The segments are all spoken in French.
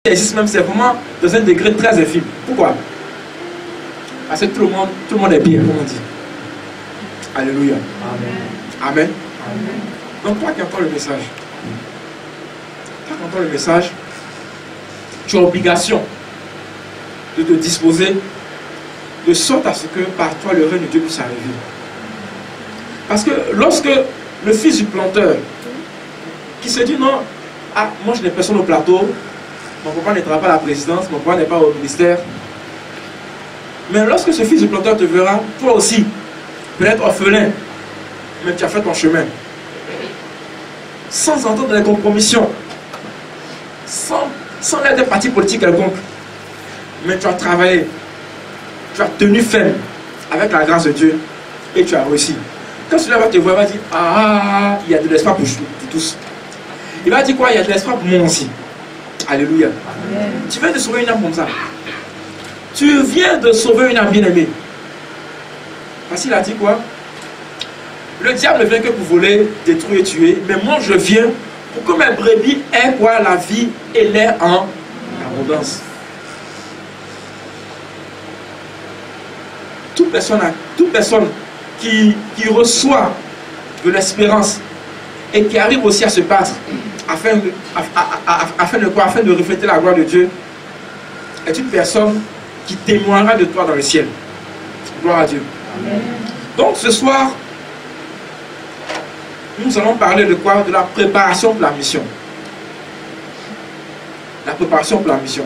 existe même, c'est vraiment dans un degré très infime. Pourquoi? Parce que tout le monde est bien, comme on dit. Alléluia. Amen. Amen. Amen. Donc toi qui entends le message, tu as obligation de te disposer de sorte à ce que par toi le règne de Dieu puisse arriver. Parce que lorsque le fils du planteur qui se dit non, ah, moi je n'ai personne au plateau, mon papa ne travaille pas à la présidence, mon papa n'est pas au ministère. Mais lorsque ce fils du planteur te verra, toi aussi, peut-être orphelin, mais tu as fait ton chemin. Sans entendre les compromissions, sans l'aide des partis politiques quelconques. Mais tu as travaillé, tu as tenu ferme avec la grâce de Dieu et tu as réussi. Quand celui-là va te voir, il va dire, ah, il y a de l'espoir pour tous. Il va dire quoi? Il y a de l'espoir pour moi aussi. Alléluia. Amen. Tu viens de sauver une âme comme ça. Tu viens de sauver une âme bien-aimée. Parce qu'il a dit quoi? Le diable ne vient que pour voler, détruire et tuer. Mais moi je viens pour que mes brebis aient quoi? La vie et l'air en abondance. Toute personne qui reçoit de l'espérance et qui arrive aussi à se battre afin de quoi? Afin de refléter la gloire de Dieu, est une personne qui témoignera de toi dans le ciel. Gloire à Dieu. Amen. Donc ce soir, nous allons parler de quoi? De la préparation pour la mission. La préparation pour la mission.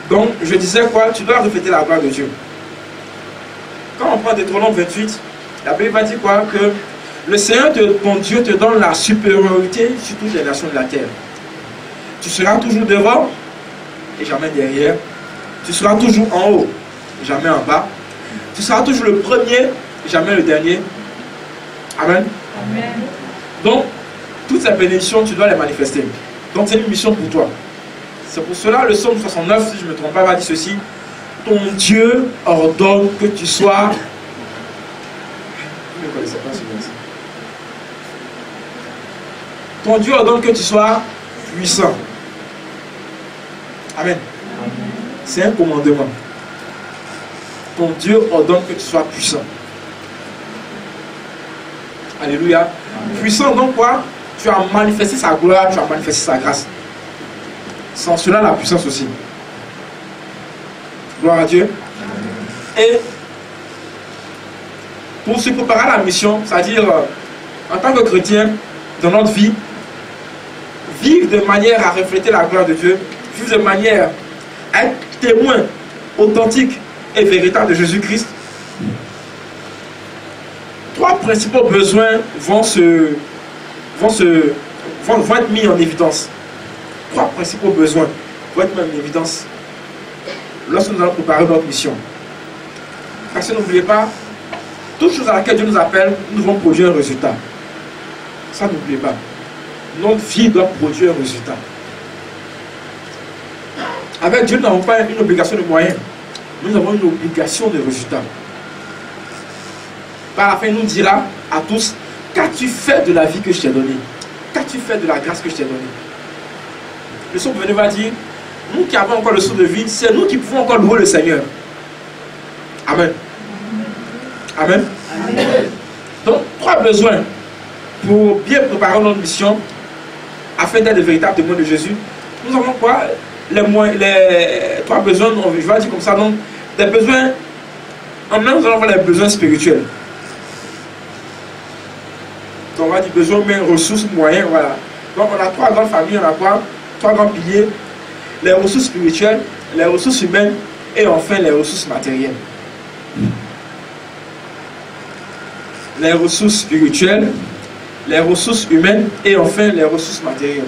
Donc je disais quoi? Tu dois refléter la gloire de Dieu. Quand on prend Deutéronome 28, la Bible va dire quoi? Que le Seigneur, ton Dieu, te donne la supériorité sur toutes les nations de la terre. Tu seras toujours devant et jamais derrière. Tu seras toujours en haut et jamais en bas. Tu seras toujours le premier et jamais le dernier. Amen. Amen. Donc, toutes ces bénédictions, tu dois les manifester. Donc, c'est une mission pour toi. C'est pour cela, le psaume 69, si je ne me trompe pas, va dire ceci. Ton Dieu ordonne que tu sois... Vous ne connaissez pas ce verset. Ton Dieu ordonne que tu sois puissant. Amen. C'est un commandement. Ton Dieu ordonne que tu sois puissant. Alléluia. Amen. Puissant donc quoi? Tu as manifesté sa gloire, tu as manifesté sa grâce. Sans cela, la puissance aussi. Gloire à Dieu. Et pour se préparer à la mission, c'est-à-dire en tant que chrétien, dans notre vie, vivre de manière à refléter la gloire de Dieu, vivre de manière à être témoin authentique et véritable de Jésus-Christ. Trois principaux besoins vont être mis en évidence. Trois principaux besoins vont être mis en évidence lorsque nous allons préparer notre mission. Parce que n'oubliez pas, toute chose à laquelle Dieu nous appelle, nous devons produire un résultat. Ça, n'oubliez pas. Notre vie doit produire un résultat. Avec Dieu, nous n'avons pas une obligation de moyens. Nous avons une obligation de résultat. Par la fin, il nous dira à tous, qu'as-tu fait de la vie que je t'ai donnée? Qu'as-tu fait de la grâce que je t'ai donnée? Le psaume venu va dire, nous qui avons encore le souffle de vie, c'est nous qui pouvons encore louer le Seigneur. Amen. Amen. Amen. Donc, trois besoins pour bien préparer notre mission, afin d'être de véritables témoins de Jésus. Nous avons quoi? Les trois besoins, je vais dire comme ça, donc, des besoins, en même temps, nous allons avoir les besoins spirituels. Donc, on va dire besoins humains, ressources, moyens, voilà. Donc, on a trois grandes familles, on a quoi? Trois grands piliers. Les ressources spirituelles, les ressources humaines et enfin les ressources matérielles. Les ressources spirituelles, les ressources humaines et enfin les ressources matérielles.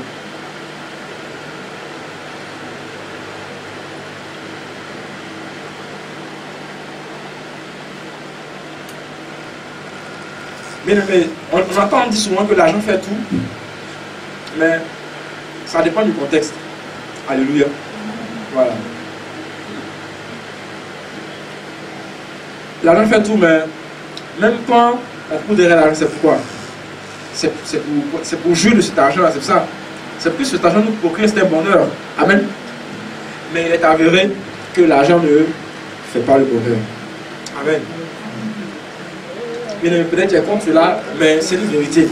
Mais on entend, on dit souvent que l'argent fait tout, mais ça dépend du contexte. Alléluia. Voilà. L'argent fait tout, mais même quand on trouve derrière l'argent, c'est pourquoi? C'est pour jouir de cet argent-là, c'est ça. c'est plus cet argent nous procure un bonheur. Amen. Mais il est avéré que l'argent ne fait pas le bonheur. Amen. Peut-être tu es contre cela, mais c'est une vérité.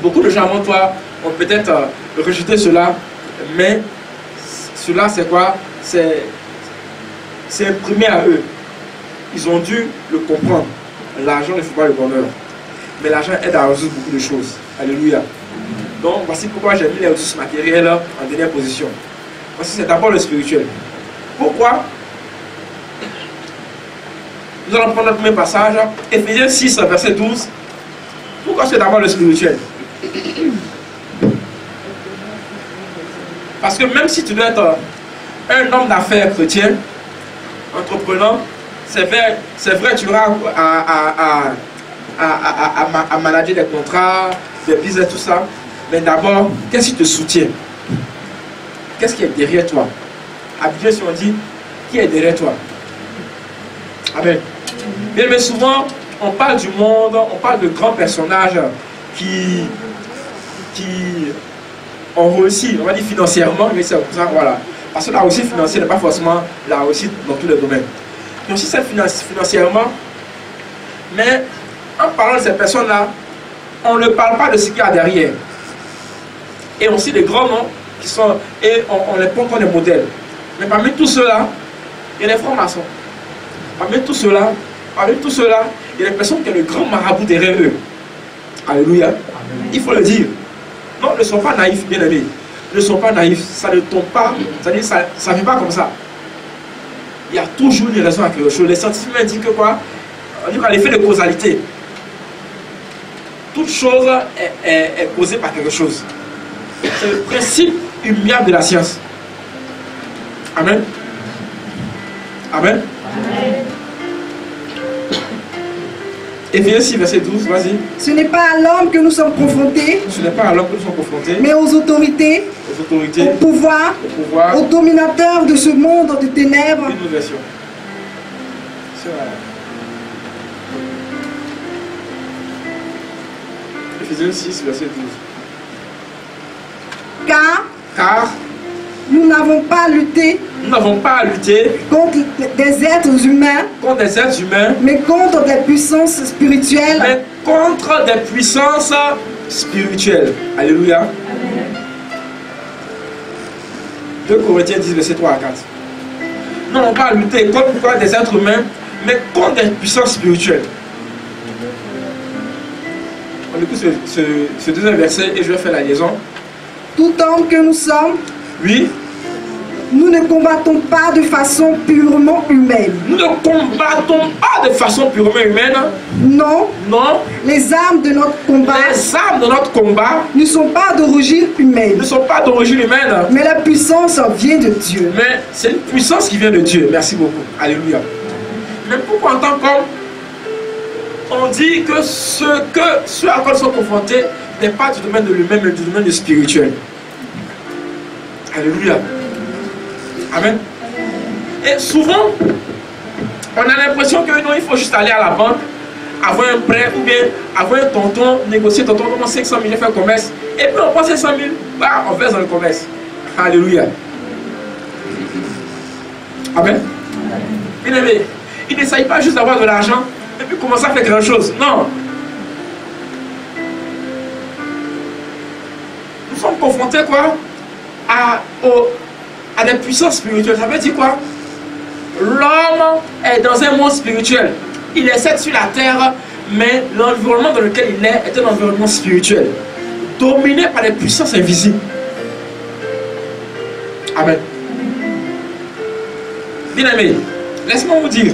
Beaucoup de gens avant toi ont peut-être rejeté cela, mais cela c'est quoi? C'est imprimé à eux. Ils ont dû le comprendre. L'argent ne fait pas le bonheur. Mais l'argent aide à résoudre beaucoup de choses. Alléluia. Donc voici pourquoi j'ai mis les ressources matérielles en dernière position. Voici, c'est d'abord le spirituel. Pourquoi? Nous allons prendre notre premier passage, Éphésiens 6, verset 12. Pourquoi c'est d'abord le spirituel? Parce que même si tu dois être un homme d'affaires chrétien, entreprenant, c'est vrai, tu auras à manager des contrats, des business, tout ça. Mais d'abord, qu'est-ce qui te soutient? Qu'est-ce qui est derrière toi? Habituellement, si on dit, qui est derrière toi? Amen. Bien, mais souvent, on parle du monde, on parle de grands personnages qui ont réussi, on va dire financièrement, mais c'est comme ça, voilà. Parce que la réussite financière n'est pas forcément la réussite dans tous les domaines. Donc, si c'est financièrement, mais en parlant de ces personnes-là, on ne parle pas de ce qu'il y a derrière. Et aussi des grands noms qui sont, et on les prend comme des modèles. Mais parmi tout cela, il y a les francs-maçons. Parmi tout cela, il y a des personnes qui ont le grand marabout derrière eux. Alléluia. Amen. Il faut le dire. Non, ne sois pas naïfs, bien aimés. Ne sois pas naïfs. Ça ne tombe pas. C'est-à-dire, ça ne vient pas comme ça. Il y a toujours une raison à quelque chose. Les scientifiques indiquent que quoi? On dit qu'à l'effet de causalité. Toute chose est causée par quelque chose. C'est le principe immuable de la science. Amen. Amen. Amen. Éphésiens 6, verset 12, vas-y. Ce n'est pas à l'homme que nous sommes confrontés. Ce n'est pas à l'homme que nous sommes confrontés. Mais aux autorités. Au pouvoir. Aux dominateurs de ce monde de ténèbres. Une autre version. Éphésiens 6, verset 12. Car nous n'avons pas à lutter contre des êtres humains, mais contre des puissances spirituelles. Alléluia. 2 Corinthiens 10, verset 3 à 4. Nous n'avons pas à lutter contre des êtres humains, mais contre des puissances spirituelles. On écoute ce deuxième verset et je vais faire la liaison. Tout homme que nous sommes, oui, nous ne combattons pas de façon purement humaine. Nous ne combattons pas de façon purement humaine. Non. Non. Les armes de notre combat, ne sont pas d'origine humaine. Mais la puissance vient de Dieu. Mais c'est une puissance qui vient de Dieu. Merci beaucoup. Alléluia. Mais pourquoi en tant qu'homme, on dit que ce à quoi nous sommes confrontés n'est pas du domaine de l'humain, mais du domaine du spirituel. Alléluia. Amen. Et souvent, on a l'impression que non, il faut juste aller à la banque, avoir un prêt ou bien avoir un tonton, négocier tonton, comment 500 000 faire commerce. Et puis on prend 500 000, bah, on verse dans le commerce. Alléluia. Amen. Bien aimé, il ne s'agit pas juste d'avoir de l'argent et puis commencer à faire quelque chose. Non. Nous sommes confrontés quoi à des puissances spirituelles. Ça veut dire quoi? L'homme est dans un monde spirituel. Il est certes sur la terre, mais l'environnement dans lequel il est un environnement spirituel, dominé par des puissances invisibles. Amen. Bien aimé, laisse-moi vous dire,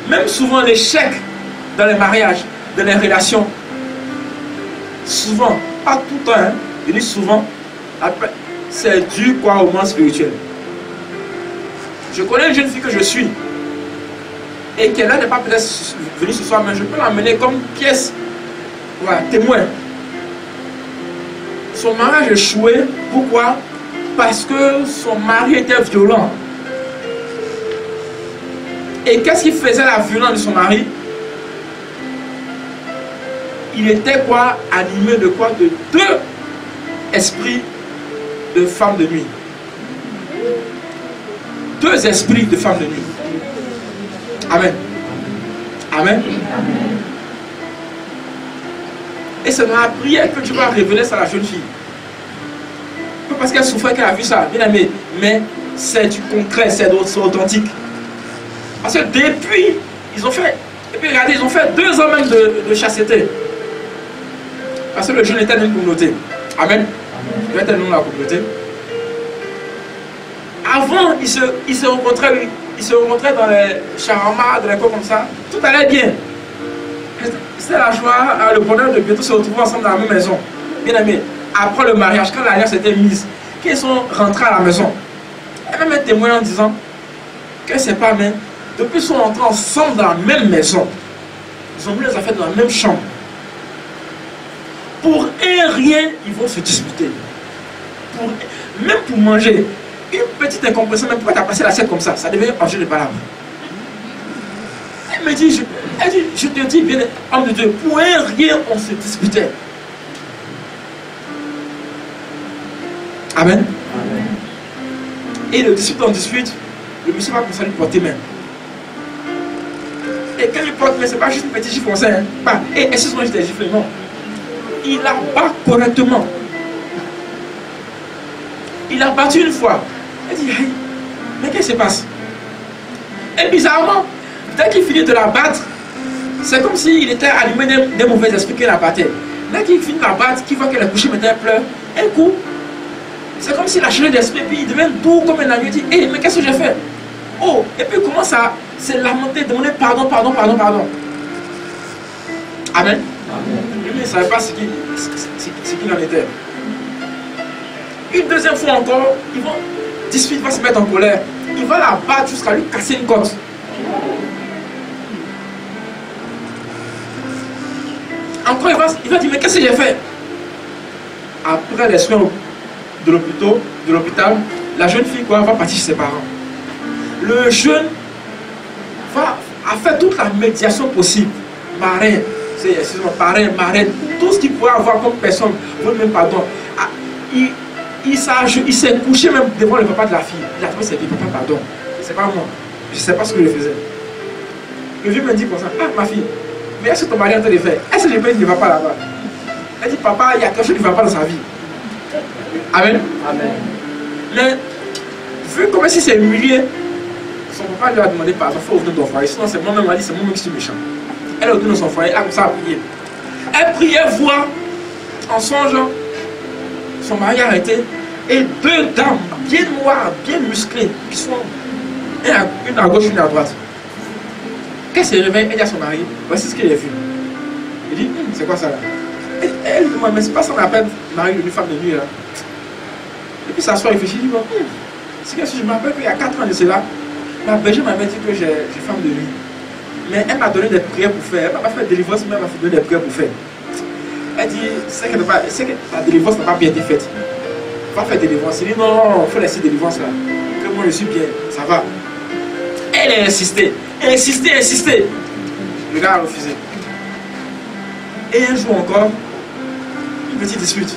même souvent l'échec dans les mariages, dans les relations, souvent, pas tout le temps, hein, je dis souvent, c'est dû quoi au monde spirituel. Je connais une jeune fille que je suis et qu'elle n'est pas peut-être venue ce soir, mais je peux l'amener comme pièce, voilà, témoin. Son mariage échoué, pourquoi? Parce que son mari était violent. Et qu'est-ce qui faisait la violence de son mari? il était quoi? Animé de quoi? De 2 esprits de femmes de nuit. 2 esprits de femmes de nuit. Amen. Amen. Et c'est dans la prière que Dieu va révéler ça à la jeune fille. Pas parce qu'elle souffrait qu'elle a vu ça, bien aimé, mais c'est du concret, c'est authentique. Parce que depuis, ils ont fait, et puis regardez, ils ont fait 2 ans même de chasteté. Parce que le jeune était dans une communauté. Amen. Il était dans la communauté. Avant, ils se rencontraient dans les charamas, dans les cours comme ça. Tout allait bien. C'était la joie, le bonheur de bientôt se retrouver ensemble dans la même maison. Bien aimé, après le mariage, quand l'alliance était mise, qu'ils sont rentrés à la maison, elle m'a même témoigné en disant que c'est pas même. Depuis qu'ils sont rentrés ensemble dans la même maison, ils ont mis les affaires dans la même chambre. Pour un rien, ils vont se disputer. Même pour manger, une petite incompréhension, même pourquoi tu as passé l'assiette comme ça, ça devait enjeu de palabres. Elle me dit, je te dis, bien, homme de Dieu, pour un rien, on se disputait. Amen. Amen. Et le dispute en dispute, le monsieur va commencer à lui porter main. Et quand il porte main, c'est pas juste un petit gifle français, hein. Pas, et excuse-moi, je t'ai giflé, non. Il la bat correctement. Il l'a battu une fois. Elle dit, hey, mais qu'est-ce qui se passe? Et bizarrement, dès qu'il finit de la battre, c'est comme s'il était allumé des mauvais esprits qui la battaient. Dès qu'il finit de la battre, qu'il voit qu'elle est couchée, maintenant elle pleure, un coup, c'est comme s'il a changé d'esprit, puis il devient doux comme un agneau. Il dit, hey, mais qu'est-ce que j'ai fait? Oh, et puis il commence à se lamenter, demander pardon. Amen. Lui, il ne savait pas ce qu'il en était. Une deuxième fois encore, il va se mettre en colère. Il va la battre jusqu'à lui casser une côte. Encore, il va dire, mais qu'est-ce que j'ai fait? Après les soins de l'hôpital, la jeune fille va partir chez ses parents. Le jeune a fait toute la médiation possible. Marraine, marraine, tout ce qu'il pouvait avoir comme personne, votre même pardon. Il s'est couché même devant le papa de la fille. Il a trouvé ses vies, papa, pardon. C'est pas moi. Je ne sais pas ce que je faisais. Le vieux me dit comme ça, ah ma fille, mais est-ce que ton mari est en train de faire? Est-ce que je peux dire qu'il ne va pas là-bas? Elle dit, papa, il y a quelque chose qui ne va pas dans sa vie. Amen. Amen. Mais, vu comment il s'est humilié, son papa lui a demandé pardon, il faut ouvrir ton foyer. Sinon, c'est moi-même, elle dit, c'est moi-même qui suis méchant. Elle est dans son foyer, elle a commencé à prier. Elle priait, voir, en songeant, son mari arrêté, et 2 dames bien noires, bien musclées, qui sont une à gauche, une à droite. Quand elle se réveille, elle dit à son mari, voici ce qu'elle a vu. Il dit, c'est quoi ça là? Elle dit, mais c'est pas ça qu'on appelle mari de femme de nuit là. Et puis s'assoit, réfléchit, il dit, bon, c'est que je me rappelle qu'il y a 4 ans de cela, ma bergère m'avait dit que j'ai femme de nuit. Mais elle m'a donné des prières pour faire. Elle m'a pas fait de délivrance, mais elle m'a donné des prières pour faire. Elle dit, c'est que la délivrance n'a pas bien été faite. Va faire délivrance. Il dit, non, il faut laisser délivrance là. Que moi je suis bien, ça va. Elle a insisté. Le gars a refusé. Et un jour encore, une petite dispute.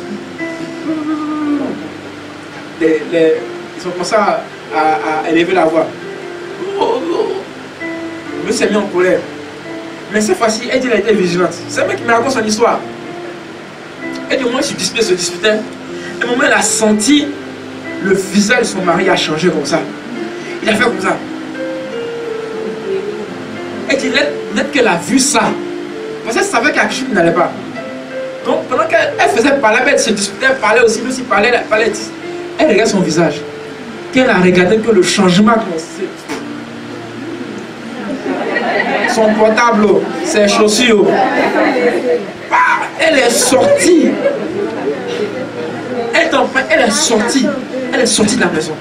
Ils ont commencé à élever la voix. Le monsieur s'est mis en colère. Mais cette fois-ci, elle dit qu'elle a été vigilante. C'est un mec qui me raconte son histoire. Elle dit au moins se disputait. Et au moment où elle a senti le visage de son mari a changé comme ça. Il a fait comme ça. Elle dit net qu'elle a vu ça. Parce qu'elle savait quelque chose qui n'allait pas. Donc pendant qu'elle faisait parler, elle se disputait, elle parlait aussi, lui aussi parlait, elle regarde son visage. Qu'elle a regardé que le changement a commencé. Son portable, ses chaussures. Elle est sortie. Elle est sortie de la maison.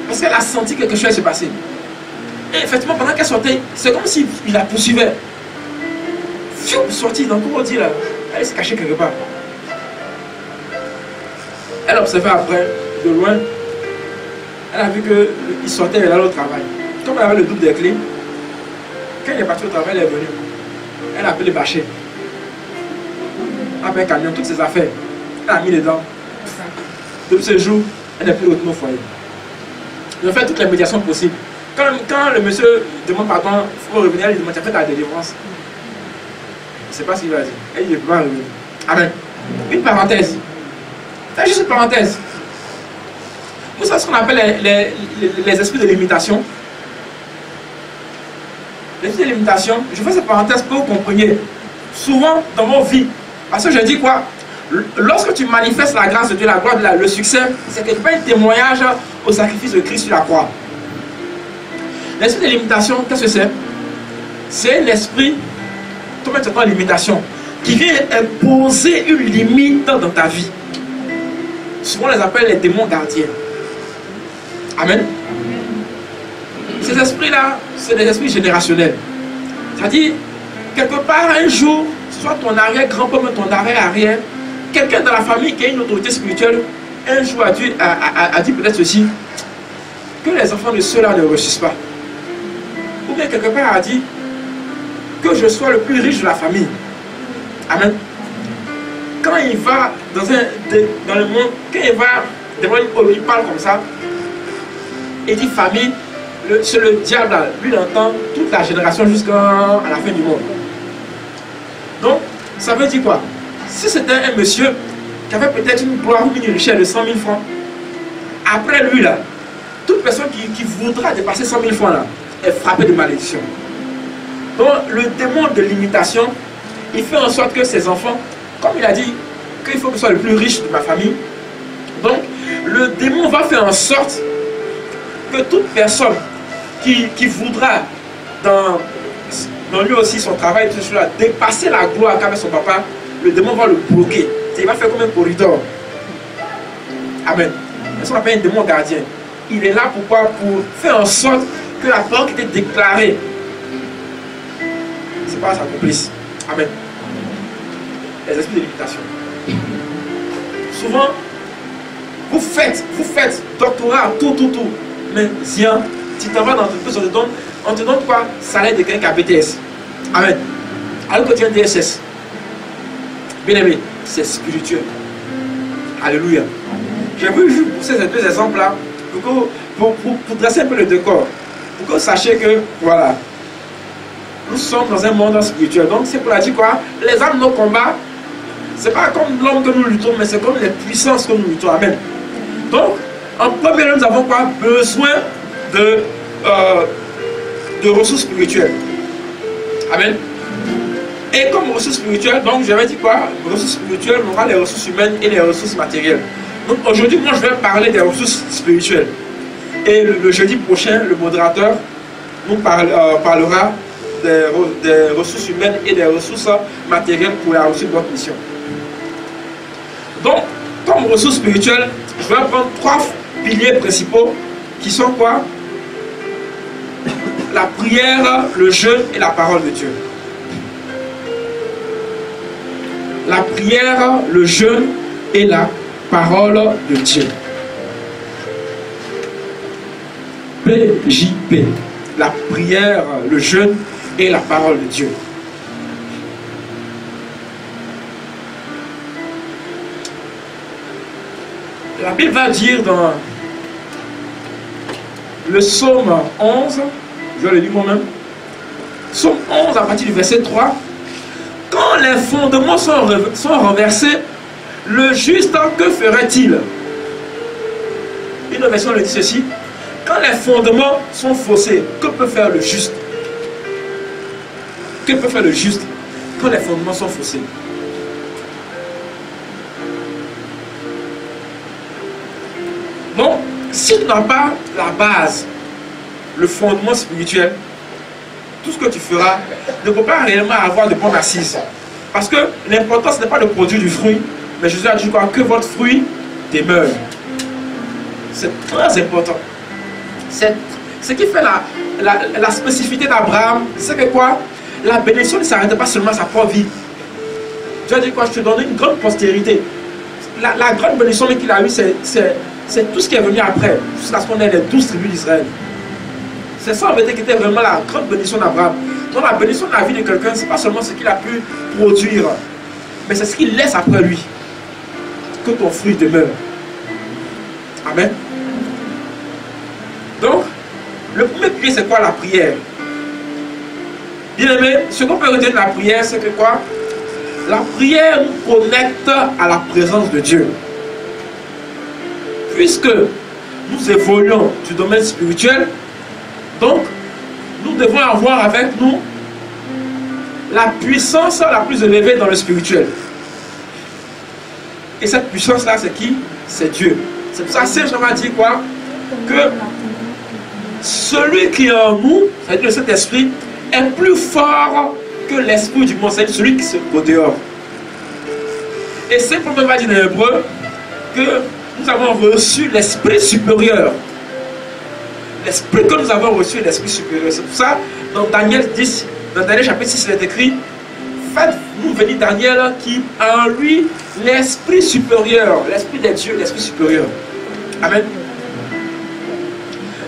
Parce qu'elle a senti quelque chose se passer. Et effectivement, pendant qu'elle sortait, c'est comme s'il la poursuivait. Sortie, donc comment on dit là? Elle s'est cachée quelque part. Elle observait après, de loin. Elle a vu qu'il sortait, elle allait au travail. Comme elle avait le double des clés, quand il est parti au travail, elle est venue. Elle a appelé Bachir. a pris un camion, toutes ses affaires, elle a mis dedans. Depuis ce jour, elle n'est plus autonome au foyer. Ils ont fait toutes les médiations possibles. Quand le monsieur demande pardon, il faut revenir, il demande, tu as fait ta délivrance. Je ne sais pas ce qu'il va dire. Elle dit, je ne peux pas revenir. Amen. Une parenthèse. C'est juste une parenthèse. Vous savez ce qu'on appelle les esprits de limitation. Les esprits de limitation, je fais cette parenthèse pour que vous compreniez. Souvent dans vos vies, parce que je dis quoi? Lorsque tu manifestes la grâce de Dieu, la gloire de Dieu, le succès, c'est quelque part un témoignage au sacrifice de Christ sur la croix. L'esprit de limitation, qu'est-ce que c'est? C'est l'esprit, comment tu entends limitation, qui vient imposer une limite dans ta vie. Souvent on les appelle les démons gardiens. Amen. Ces esprits-là, c'est des esprits générationnels. C'est-à-dire, quelque part, un jour, soit ton arrière-grand-père, ton arrière-arrière, quelqu'un dans la famille qui a une autorité spirituelle, un jour a dit peut-être ceci, que les enfants de ceux-là ne réussissent pas. Ou bien quelque part a dit que je sois le plus riche de la famille. Amen. Quand il va dans le monde, quand il va devant une il parle comme ça, il dit famille, c'est le diable, lui il entend toute la génération jusqu'à la fin du monde. Donc, ça veut dire quoi? Si c'était un monsieur qui avait peut-être une gloire ou une richesse de 100 000 francs, après lui là, toute personne qui voudra dépasser 100 000 francs là, est frappée de malédiction. Donc, le démon de limitation, il fait en sorte que ses enfants, comme il a dit, qu'il faut que je sois le plus riche de ma famille, donc le démon va faire en sorte que toute personne qui voudra dans lui aussi son travail, tout cela, dépasser la gloire qu'avait son papa, le démon va le bloquer. Il va faire comme un corridor. Amen. C'est ce qu'on appelle un démon gardien. Il est là pour faire en sorte que la parole qui était déclarée, c'est pas s'accomplisse. Amen. Les esprits de limitation. Souvent, vous faites doctorat, tout. Mais viens, tu t'en vas dans l'entreprise, on te donne quoi? Salaire de quelqu'un qui a BTS. Amen. Alors que tu as un DSS. Bien aimé, c'est spirituel. Alléluia. J'ai voulu pour ces deux exemples-là, pour dresser un peu le décor, pour que vous sachiez que, voilà, nous sommes dans un monde spirituel. Donc c'est pour la dire quoi? Les armes de nos combats, c'est pas comme l'homme que nous luttons, mais c'est comme les puissances que nous luttons. Amen. Donc, en premier lieu, nous avons quoi? Besoin de ressources spirituelles. Amen. Et comme ressources spirituelles, donc j'avais dit quoi? Ressources spirituelles, on aura les ressources humaines et les ressources matérielles. Donc aujourd'hui, moi je vais parler des ressources spirituelles. Et le jeudi prochain, le modérateur nous parlera des ressources humaines et des ressources matérielles pour la réussite de notre mission. Donc, comme ressources spirituelles, je vais prendre 3 piliers principaux qui sont quoi? La prière, le jeûne et la parole de Dieu. La prière, le jeûne et la parole de Dieu. PJP. La prière, le jeûne et la parole de Dieu. La Bible va dire dans le psaume 11, je le lis moi-même, psaume 11 à partir du verset 3, quand les fondements sont renversés, le juste, que ferait-il? Une version le dit ceci, quand les fondements sont faussés, que peut faire le juste? Que peut faire le juste quand les fondements sont faussés? Donc, si tu n'as pas la base, le fondement spirituel, tout ce que tu feras ne peut pas réellement avoir de bonnes assises. Parce que l'important, ce n'est pas de produire du fruit, mais Jésus a dit quoi? Que votre fruit demeure. C'est très important. Ce qui fait la spécificité d'Abraham, c'est que quoi? La bénédiction ne s'arrête pas seulement à sa propre vie. Dieu a dit quoi? Je te donne une grande postérité. La grande bénédiction qu'il a eue, c'est tout ce qui est venu après, jusqu'à ce qu'on ait les 12 tribus d'Israël. C'est ça en vérité qui était vraiment la grande bénédiction d'Abraham. Donc la bénédiction de la vie de quelqu'un, ce n'est pas seulement ce qu'il a pu produire, mais c'est ce qu'il laisse après lui. Que ton fruit demeure. Amen. Donc, le premier pilier, c'est quoi? La prière. Bien aimé, ce qu'on peut retenir de la prière, c'est que quoi? La prière nous connecte à la présence de Dieu. Puisque nous évoluons du domaine spirituel, donc nous devons avoir avec nous la puissance la plus élevée dans le spirituel. Et cette puissance-là, c'est qui? C'est Dieu. C'est pour ça que Saint Jean a dit quoi? Que celui qui est en nous, c'est-à-dire le Saint-Esprit, est plus fort que l'esprit du monde, c'est-à-dire celui qui se trouve au dehors. Et Saint Paul va dire dans l'Hébreu que nous avons reçu l'esprit supérieur. L'esprit que nous avons reçu est l'esprit supérieur. C'est pour ça, dans Daniel 10, dans Daniel chapitre 6, il est écrit: faites-nous venir Daniel qui a en lui l'esprit supérieur, l'esprit des dieux, l'esprit supérieur. Amen.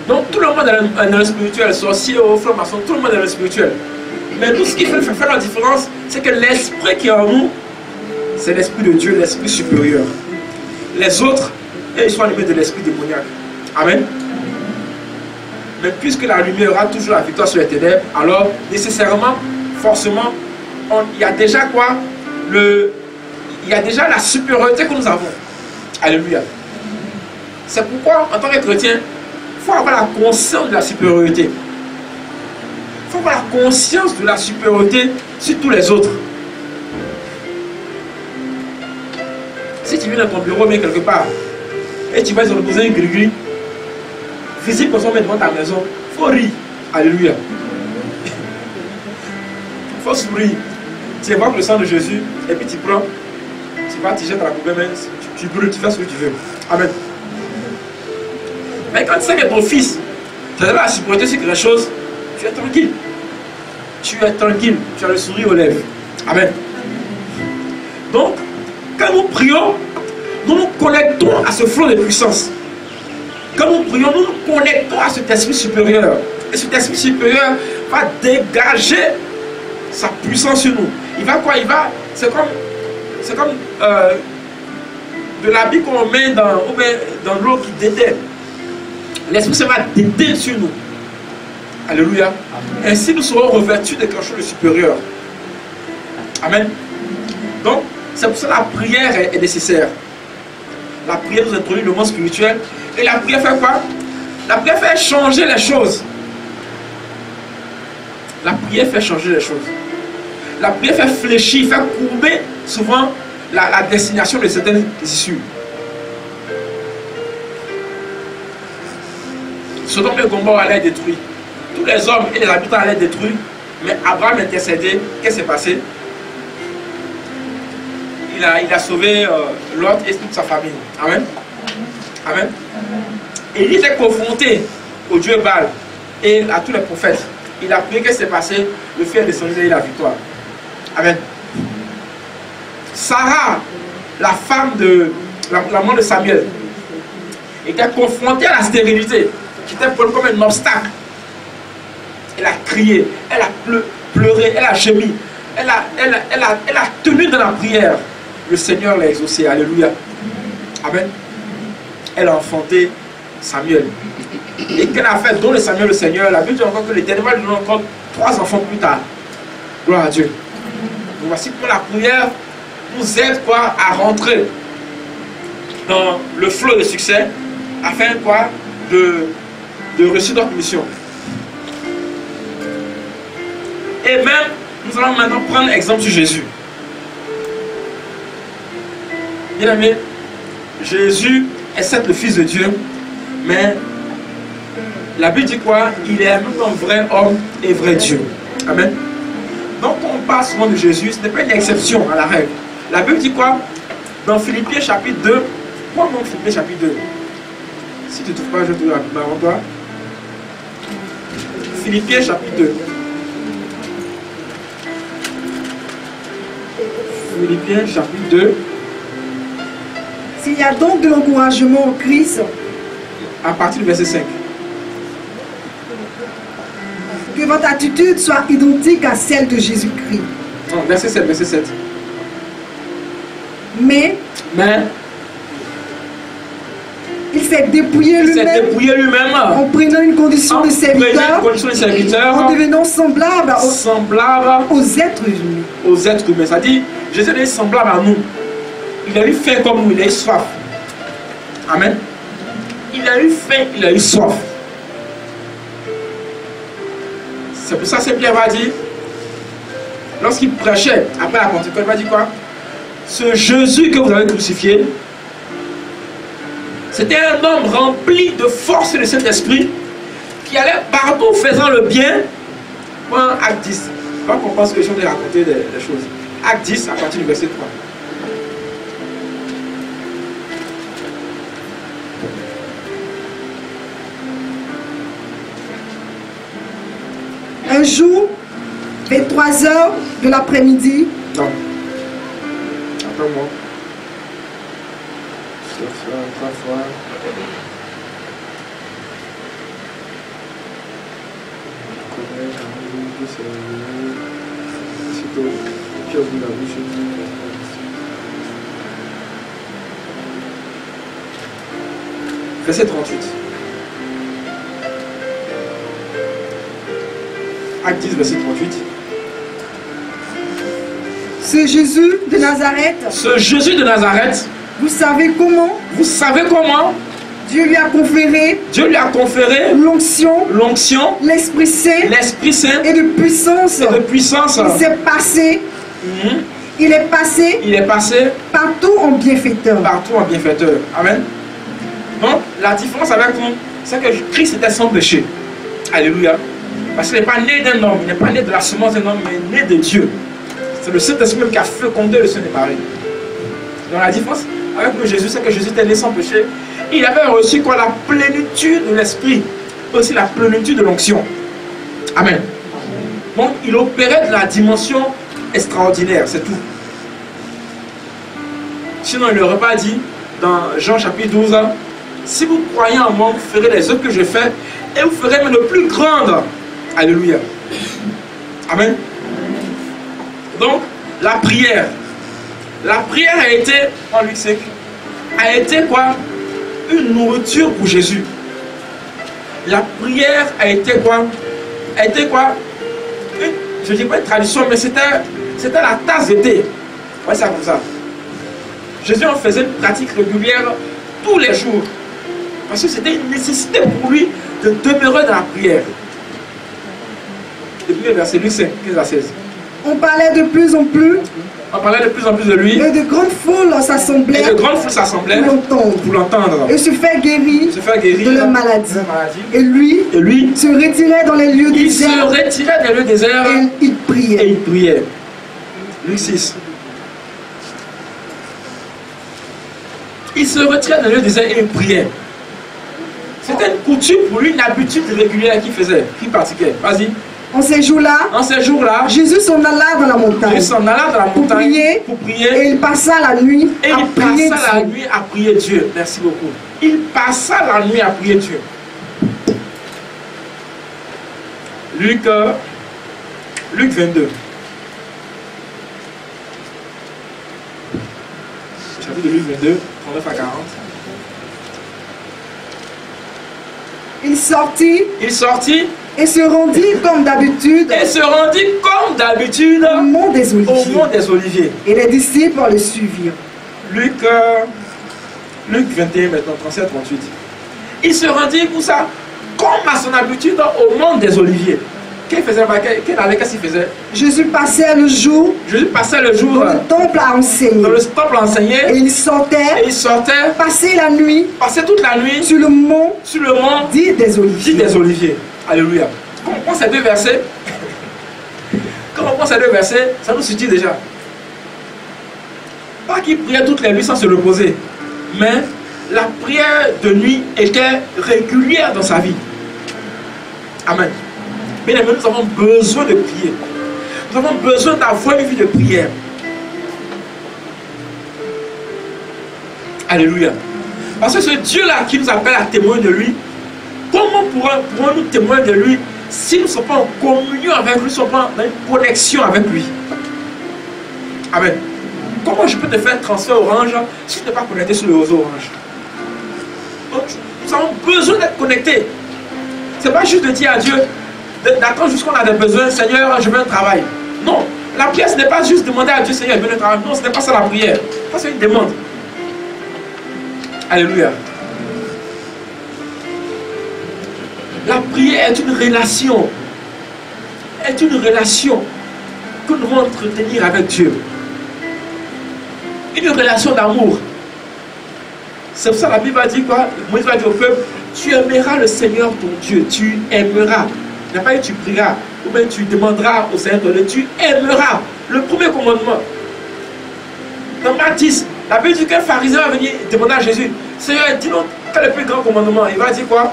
Donc tout le monde est dans le spirituel, sorciers, francs-maçons, tout le monde est dans le spirituel. Mais tout ce qui fait faire la différence, c'est que l'esprit qui est en nous, c'est l'esprit de Dieu, l'esprit supérieur. Les autres, ils sont animés de l'esprit démoniaque. Amen. Mais puisque la lumière aura toujours la victoire sur les ténèbres, alors nécessairement, forcément, il y a déjà quoi? Il y a déjà la supériorité que nous avons. Alléluia. C'est pourquoi, en tant que chrétien, il faut avoir la conscience de la supériorité. Il faut avoir la conscience de la supériorité sur tous les autres. Si tu viens dans ton bureau, mais quelque part, et tu vas se reposer un gris-gris, physique qu'on se met devant ta maison, il faut rire. Alléluia. Il faut sourire. Tu évoques le sang de Jésus, et puis tu prends, tu vas, tu jettes la poubelle, tu brûles, tu fais ce que tu veux. Amen. Mais quand tu sais que ton fils, tu as la supériorité sur quelque chose, tu es tranquille. Tu es tranquille, tu as le sourire aux lèvres. Amen. Donc, quand nous prions, nous nous connectons à ce flot de puissance. Quand nous prions, nous nous connectons à cet esprit supérieur. Et cet esprit supérieur va dégager sa puissance sur nous. Il va quoi? C'est comme de l'habit qu'on met dans l'eau qui déteint. L'esprit se va déteindre sur nous. Alléluia. Amen. Ainsi nous serons revêtus de quelque chose de supérieur. Amen. Donc, c'est pour ça que la prière est nécessaire. La prière nous introduit le monde spirituel. Et la prière fait quoi? La prière fait changer les choses. La prière fait changer les choses. La prière fait fléchir, fait courber souvent la destination de certaines issues. Sodome et Gomorrhe allaient être détruits. Tous les hommes et les habitants allaient être détruits. Mais Abraham intercédait. Qu'est-ce qui s'est passé? Il a sauvé Lot et toute sa famille. Amen. Amen. Et il était confronté au Dieu Baal et à tous les prophètes. Il a prié, qu'est-ce qui s'est passé? Le feu est descendu et la victoire. Amen. Sarah, la femme de la maman de Samuel, était confrontée à la stérilité, qui était pour elle comme un obstacle. Elle a crié, elle a pleuré, elle a gémi, elle a tenu dans la prière. Le Seigneur l'a exaucé. Alléluia. Amen. Elle a enfanté Samuel. Et qu'elle a fait don de Samuel le Seigneur. La Bible dit encore que l'Éternel va lui donner encore 3 enfants plus tard. Gloire à Dieu. Donc voici que la prière nous aide quoi à rentrer dans le flot de succès afin quoi de réussir notre mission. Et même, nous allons maintenant prendre l'exemple sur Jésus. Bien aimé, Jésus est certes le Fils de Dieu, mais la Bible dit quoi? Il est un vrai homme et vrai Dieu. Amen. Donc quand on parle souvent de Jésus, ce n'est pas une exception à la règle. La Bible dit quoi? Dans Philippiens chapitre 2, quoi donc Philippiens chapitre 2? Si tu ne trouves pas, je te le rapide avant toi. Philippiens chapitre 2. Philippiens chapitre 2. S'il y a donc de l'encouragement en Christ, à partir du verset 5. Que votre attitude soit identique à celle de Jésus-Christ. Non, verset 7, verset 7. Mais il s'est dépouillé lui-même en prenant une condition de serviteur, en devenant semblable aux êtres humains. C'est-à-dire, Jésus est semblable à nous. Il a eu faim comme nous, il a eu soif. Amen. Il a eu faim, il a eu soif. C'est pour ça que Pierre va dire, lorsqu'il prêchait après la Pentecôte, il va dire quoi? Ce Jésus que vous avez crucifié, c'était un homme rempli de force et de Saint-Esprit qui allait partout faisant le bien. Acte 10. Pas qu'on pense que je vais raconter des choses. Acte 10 à partir du verset 3. Un jour, vers 3 heures de l'après-midi. Non. Attends-moi. Trois fois. Verset 38. Acte 10, verset 38. Ce Jésus de Nazareth. Ce Jésus de Nazareth. Vous savez comment? Vous savez comment? Dieu lui a conféré l'onction, l'Esprit Saint et de puissance. Il est passé partout en bienfaiteur. Amen. Donc, la différence avec nous, c'est que Christ était sans péché. Alléluia. Parce qu'il n'est pas né d'un homme, il n'est pas né de la semence d'un homme, mais né de Dieu. C'est le Saint-Esprit qui a fécondé le sein de Marie. Donc la différence avec nous, Jésus, c'est que Jésus était né sans péché. Il avait reçu quoi? La plénitude de l'Esprit, aussi la plénitude de l'onction. Amen. Donc il opérait de la dimension extraordinaire, c'est tout. Sinon il n'aurait pas dit dans Jean chapitre 12, si vous croyez en moi, vous ferez les œuvres que je fais et vous ferez même le plus grande. Alléluia. Amen. Donc la prière a été, en Luc 5, a été quoi? Une nourriture pour Jésus. La prière a été quoi? Je ne dis pas une tradition, mais c'était la tasse de thé. Ouais, c'est comme ça. Jésus en faisait une pratique régulière tous les jours. Parce que c'était une nécessité pour lui de demeurer dans la prière. Depuis le verset Luc 5, 15 à 16. On parlait de plus en plus de lui. Et de grandes foules s'assemblaient pour l'entendre. Et se faire guérir de leur maladie. Et lui se retirait dans les lieux déserts. Et il priait. Luc 6. Il se retirait dans les lieux déserts et il priait. C'était une coutume pour lui, une habitude régulière qu'il faisait, qu'il pratiquait. Vas-y. En ces jours-là, Jésus s'en alla dans la montagne pour prier. Et il passa la nuit à prier Dieu. Merci beaucoup. Il passa la nuit à prier Dieu. Luc 22. Chapitre de Luc 22, 39 à 40. Il sortit et se rendit comme d'habitude au mont des Oliviers. Et les disciples le suivirent. Luc 21, maintenant, 37, 38. Il se rendit pour ça, comme à son habitude, au mont des Oliviers. Qu'est-ce qu'il faisait? Jésus passait le jour dans le temple à enseigner. Et il sortait, passait toute la nuit sur le mont dit des Oliviers. Alléluia. Quand on prend ces deux versets, ça nous suffit déjà. Pas qu'il priait toutes les nuits sans se reposer, mais la prière de nuit était régulière dans sa vie. Amen. Mais nous avons besoin de prier. Nous avons besoin d'avoir une vie de prière. Alléluia. Parce que ce Dieu-là qui nous appelle à témoigner de lui, comment pourrons-nous témoigner de lui si nous ne sommes pas en communion avec lui, si nous ne sommes pas en connexion avec lui? Amen. comment je peux te faire transfert Orange si tu n'es pas connecté sur le réseau Orange? Donc, nous avons besoin d'être connectés. Ce n'est pas juste de dire à Dieu, d'attendre jusqu'on a des besoins, Seigneur, je veux un travail. Non, la prière, ce n'est pas juste demander à Dieu, Seigneur, je veux un travail. Non, ce n'est pas ça la prière. Ça, c'est une demande. Alléluia. La prière est une relation. Est une relation que nous devons entretenir avec Dieu. Une relation d'amour. C'est pour ça que la Bible va dire quoi? Moïse va dire au peuple, tu aimeras le Seigneur ton Dieu. Tu aimeras. Il n'a pas dit tu prieras. Ou bien tu demanderas au Seigneur ton Dieu. Tu aimeras. Le premier commandement. Dans Matthieu 10, la Bible dit qu'un pharisien va venir demander à Jésus, Seigneur, dis-nous quel est le plus grand commandement? Il va dire quoi?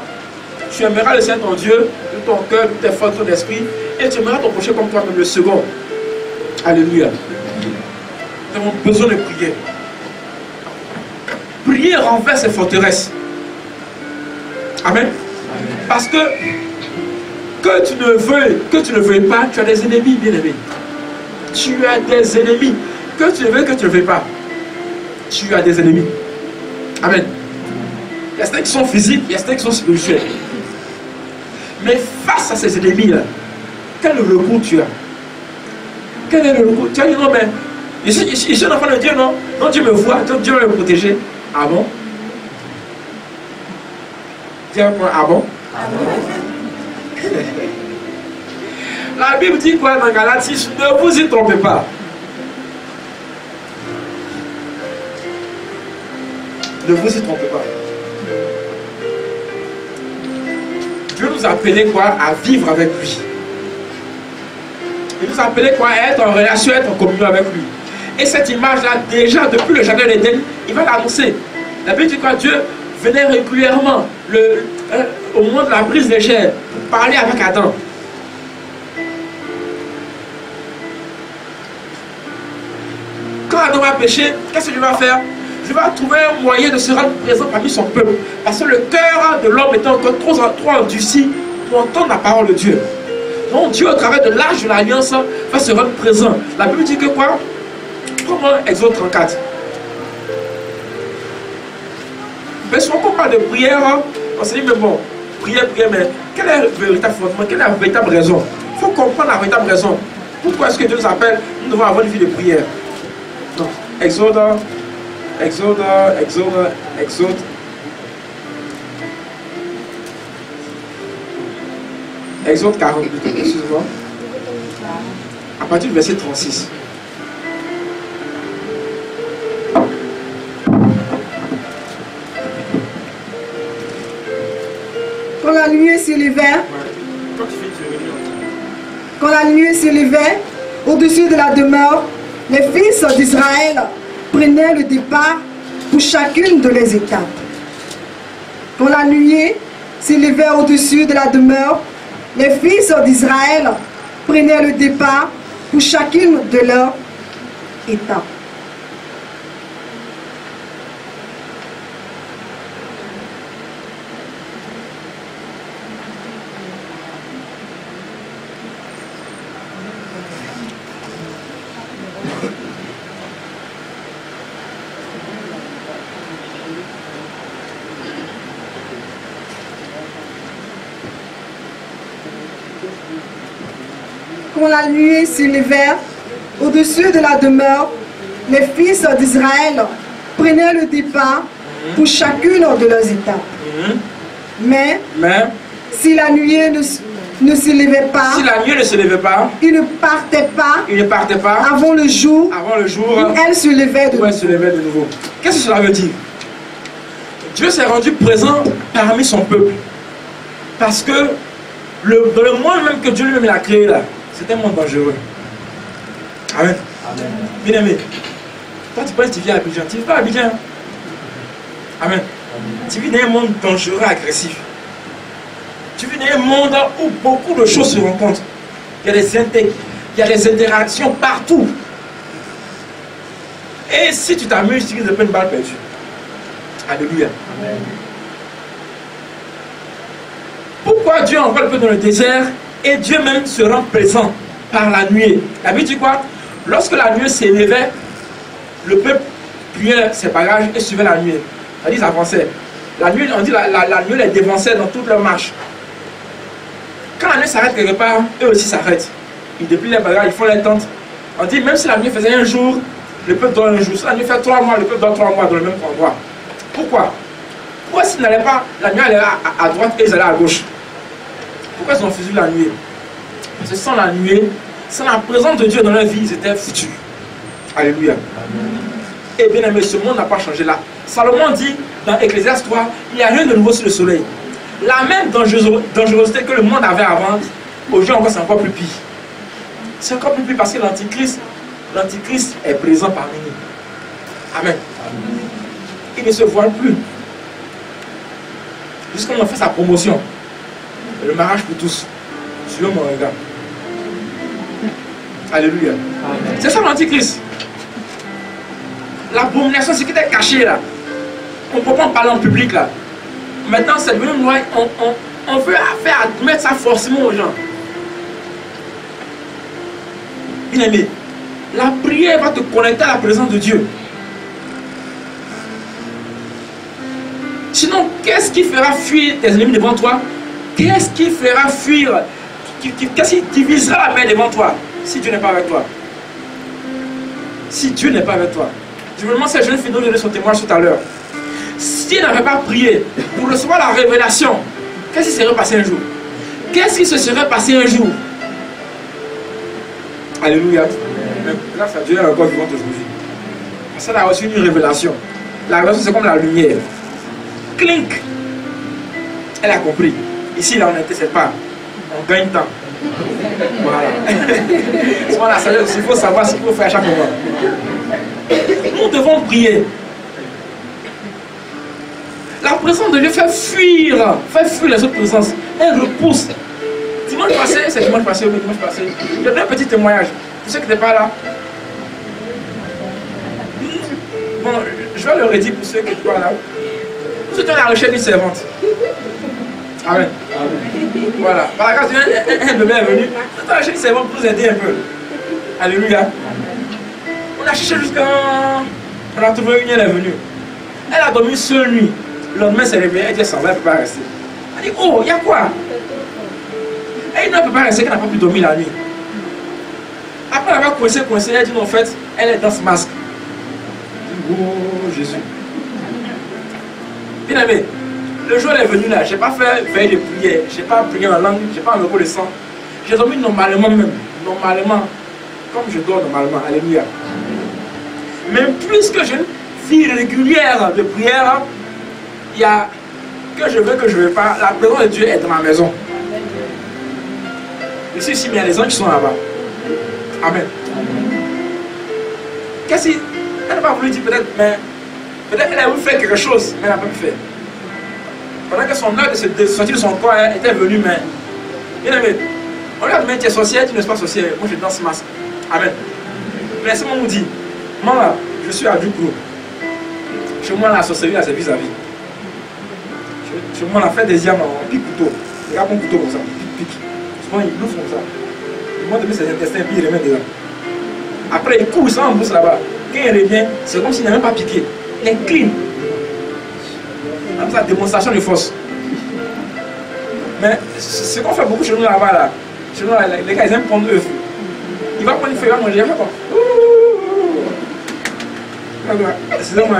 Tu aimeras le Seigneur ton Dieu de ton cœur, de tes forces, de ton esprit, et tu aimeras ton prochain comme toi-même, le second. Alléluia. Nous avons besoin de prier. Prier renverse ces forteresses. Amen. Parce que tu ne veuilles pas, tu as des ennemis, bien aimés. Tu as des ennemis. Que tu le veuilles, que tu ne le veuilles pas. Tu as des ennemis. Amen. Il y a certains qui sont physiques, il y a certains qui sont spirituels. Mais face à ces ennemis-là, quel recours tu as? Quel est le recours? Tu as dit non, mais je suis un enfant de Dieu, non? Non, Dieu me voit, donc Dieu va me protéger. Ah bon? Dis un point, ah bon? Ah bon? La Bible dit quoi dans Galates 6? Ne vous y trompez pas. Ne vous y trompez pas. Dieu nous a appelé quoi? À vivre avec lui. Il nous a appelé quoi? À être en relation, à être en communion avec lui. Et cette image-là, déjà depuis le jardin d'Éden, il va l'annoncer. La Bible dit quoi? Dieu venait régulièrement au moment de la brise légère pour parler avec Adam. Quand Adam a péché, qu'est-ce que Dieu va faire? Dieu va trouver un moyen de se rendre présent parmi son peuple. Parce que le cœur de l'homme était encore trop endurci pour entendre la parole de Dieu. Donc Dieu, au travers de l'âge de l'alliance, va se rendre présent. La Bible dit que quoi? Comment Exode 34. Mais souvent quand on parle de prière, on se dit, mais bon, prière, mais quel est le véritable fondement? Quelle est la véritable raison? Il faut comprendre la véritable raison. Pourquoi est-ce que Dieu nous appelle? Nous devons avoir une vie de prière. Donc, Exode 40, excusez-moi. À partir du verset 36. Quand la nuée s'élevait au-dessus de la demeure, les fils d'Israël prenaient le départ pour chacune de les étapes. Quand la nuée s'élevait au-dessus de la demeure, les fils d'Israël prenaient le départ pour chacune de leurs étapes. Quand la nuée s'élevait au-dessus de la demeure, les fils d'Israël prenaient le départ pour chacune de leurs étapes. Mais si la nuée ne s'élevait pas, ils ne partaient pas avant le jour où elle se levait de nouveau. Qu'est-ce que cela veut dire? Dieu s'est rendu présent parmi son peuple. Parce que dans le monde même que Dieu lui-même a créé là, c'est un monde dangereux. Amen. Bien aimé. Toi tu penses que tu vis à Abidjan. Tu ne vis pas à Abidjan. Amen. Tu vis dans un monde dangereux, agressif. Tu vis dans un monde où beaucoup de choses se rencontrent. Il y a des interactions partout. Et si tu t'amuses, tu risques de prendre une balle perdue. Alléluia. Amen. Pourquoi Dieu envoie le peuple dans le désert et Dieu même se rend présent par la nuée? La Bible dit quoi? Lorsque la nuée s'élevait, le peuple pliait ses bagages et suivait la nuée. C'est-à-dire, ils avançaient. La nuée, on dit la nuée les dévançait dans toute leur marche. Quand la nuée s'arrête quelque part, eux aussi s'arrêtent. Ils déplient les bagages, ils font les tentes. On dit, même si la nuée faisait un jour, le peuple dort un jour. Si la nuée fait 3 mois, le peuple dort 3 mois dans le même endroit. Pourquoi? Pourquoi s'ils n'allaient pas, la nuée allait à droite et ils allaient à gauche? Pourquoi ils ont fusil la nuée? Parce que sans la nuée, sans la présence de Dieu dans leur vie, ils étaient foutus. Alléluia. Et bien aimé, ce monde n'a pas changé là. Salomon dit dans Ecclésiaste 3, il n'y a rien de nouveau sous le soleil. La même dangerosité que le monde avait avant, aujourd'hui encore c'est encore plus pire. C'est encore plus pire parce que l'Antichrist est présent parmi nous. Amen. Il ne se voile plus. Jusqu'on a fait sa promotion. Le mariage pour tous. Suivez mon regard. Alléluia. C'est ça l'Antichrist. L'abomination, c'est qui était caché là. On ne peut pas en parler en public là. Maintenant, c'est devenu une loi. On veut faire admettre ça forcément aux gens. Bien aimé, la prière va te connecter à la présence de Dieu. Sinon, qu'est-ce qui fera fuir tes ennemis devant toi? Qu'est-ce qui fera fuir? Qu'est-ce qui divisera la main devant toi si Dieu n'est pas avec toi? Si Dieu n'est pas avec toi. Je me demande si la jeune fille dont j'ai donné son témoignage tout à l'heure. Si elle n'avait pas prié pour recevoir la révélation, qu'est-ce qui serait passé un jour? Qu'est-ce qui se serait passé un jour? Alléluia. Grâce à Dieu, elle est encore vivante aujourd'hui. Parce qu'elle a reçu une révélation. La révélation, c'est comme la lumière. Clink. Elle a compris. Ici, là, on n'intercède pas. On gagne temps. Voilà. Souvent, la sagesse, il faut savoir ce qu'il faut faire à chaque moment. Nous devons prier. La présence de Dieu fait fuir les autres présences. Elle repousse. Dimanche passé, c'est dimanche passé, oui, dimanche passé. J'ai donné un petit témoignage. Pour ceux qui n'étaient pas là. Bon, je vais le redire pour ceux qui n'étaient pas là. Nous étions à la recherche d'une servante. Amen. Voilà. Par la grâce de Dieu, un bébé est venu. Nous étions à la recherche d'une servante pour nous aider un peu. Alléluia. On a cherché jusqu'à... On a trouvé une, elle est venue. Elle a dormi une seule nuit. Le lendemain, c'est réveillé, elle dit ça va, elle ne peut pas rester. Elle dit, oh, il y a quoi? Elle ne peut pas rester, qu'elle n'a pas pu dormir la nuit. Après elle va coincé, elle dit, non, en fait, elle est dans ce masque. Oh, Jésus. Bien aimé, le jour où elle est venue là, je n'ai pas fait veille de prière, je n'ai pas prié en langue, je n'ai pas enlevé le sang. J'ai dormi normalement même, normalement, comme je dors normalement, alléluia. Même plus que j'ai une vie régulière de prière, il y a que je veux, que je ne veux pas, la présence de Dieu est dans ma maison. Ici, mais il y a des gens qui sont là-bas. Amen. Qu'est-ce qu'elle n'a pas voulu dire peut-être, mais peut-être qu'elle a voulu faire quelque chose, mais elle n'a pas pu faire. Pendant que son heure de sortir de son corps était venue, mais bien aimé, on lui a demandé, tu es sorcière, tu n'es pas sorcière. Moi, je danse masque. Amen. Mais laissez-moi vous dire, moi, je suis à Djoukro. Chez moi, la sorcellerie, c'est vis-à-vis. Chez moi, on a fait des yams, on pique couteau. Regarde mon couteau comme ça, pique. Souvent, il bouffe comme ça. Il monte ses intestins, puis il remet dedans. Après, il court, ça en bouche là-bas. Quand il revient, c'est comme s'il n'a même pas piqué. Il est clean. Comme ça, démonstration de force. Mais ce qu'on fait beaucoup chez nous là-bas, là, chez nous, là, les gars, ils aiment prendre œuf. Il va prendre une feuille, il va manger, il va faire comme. C'est ça, moi.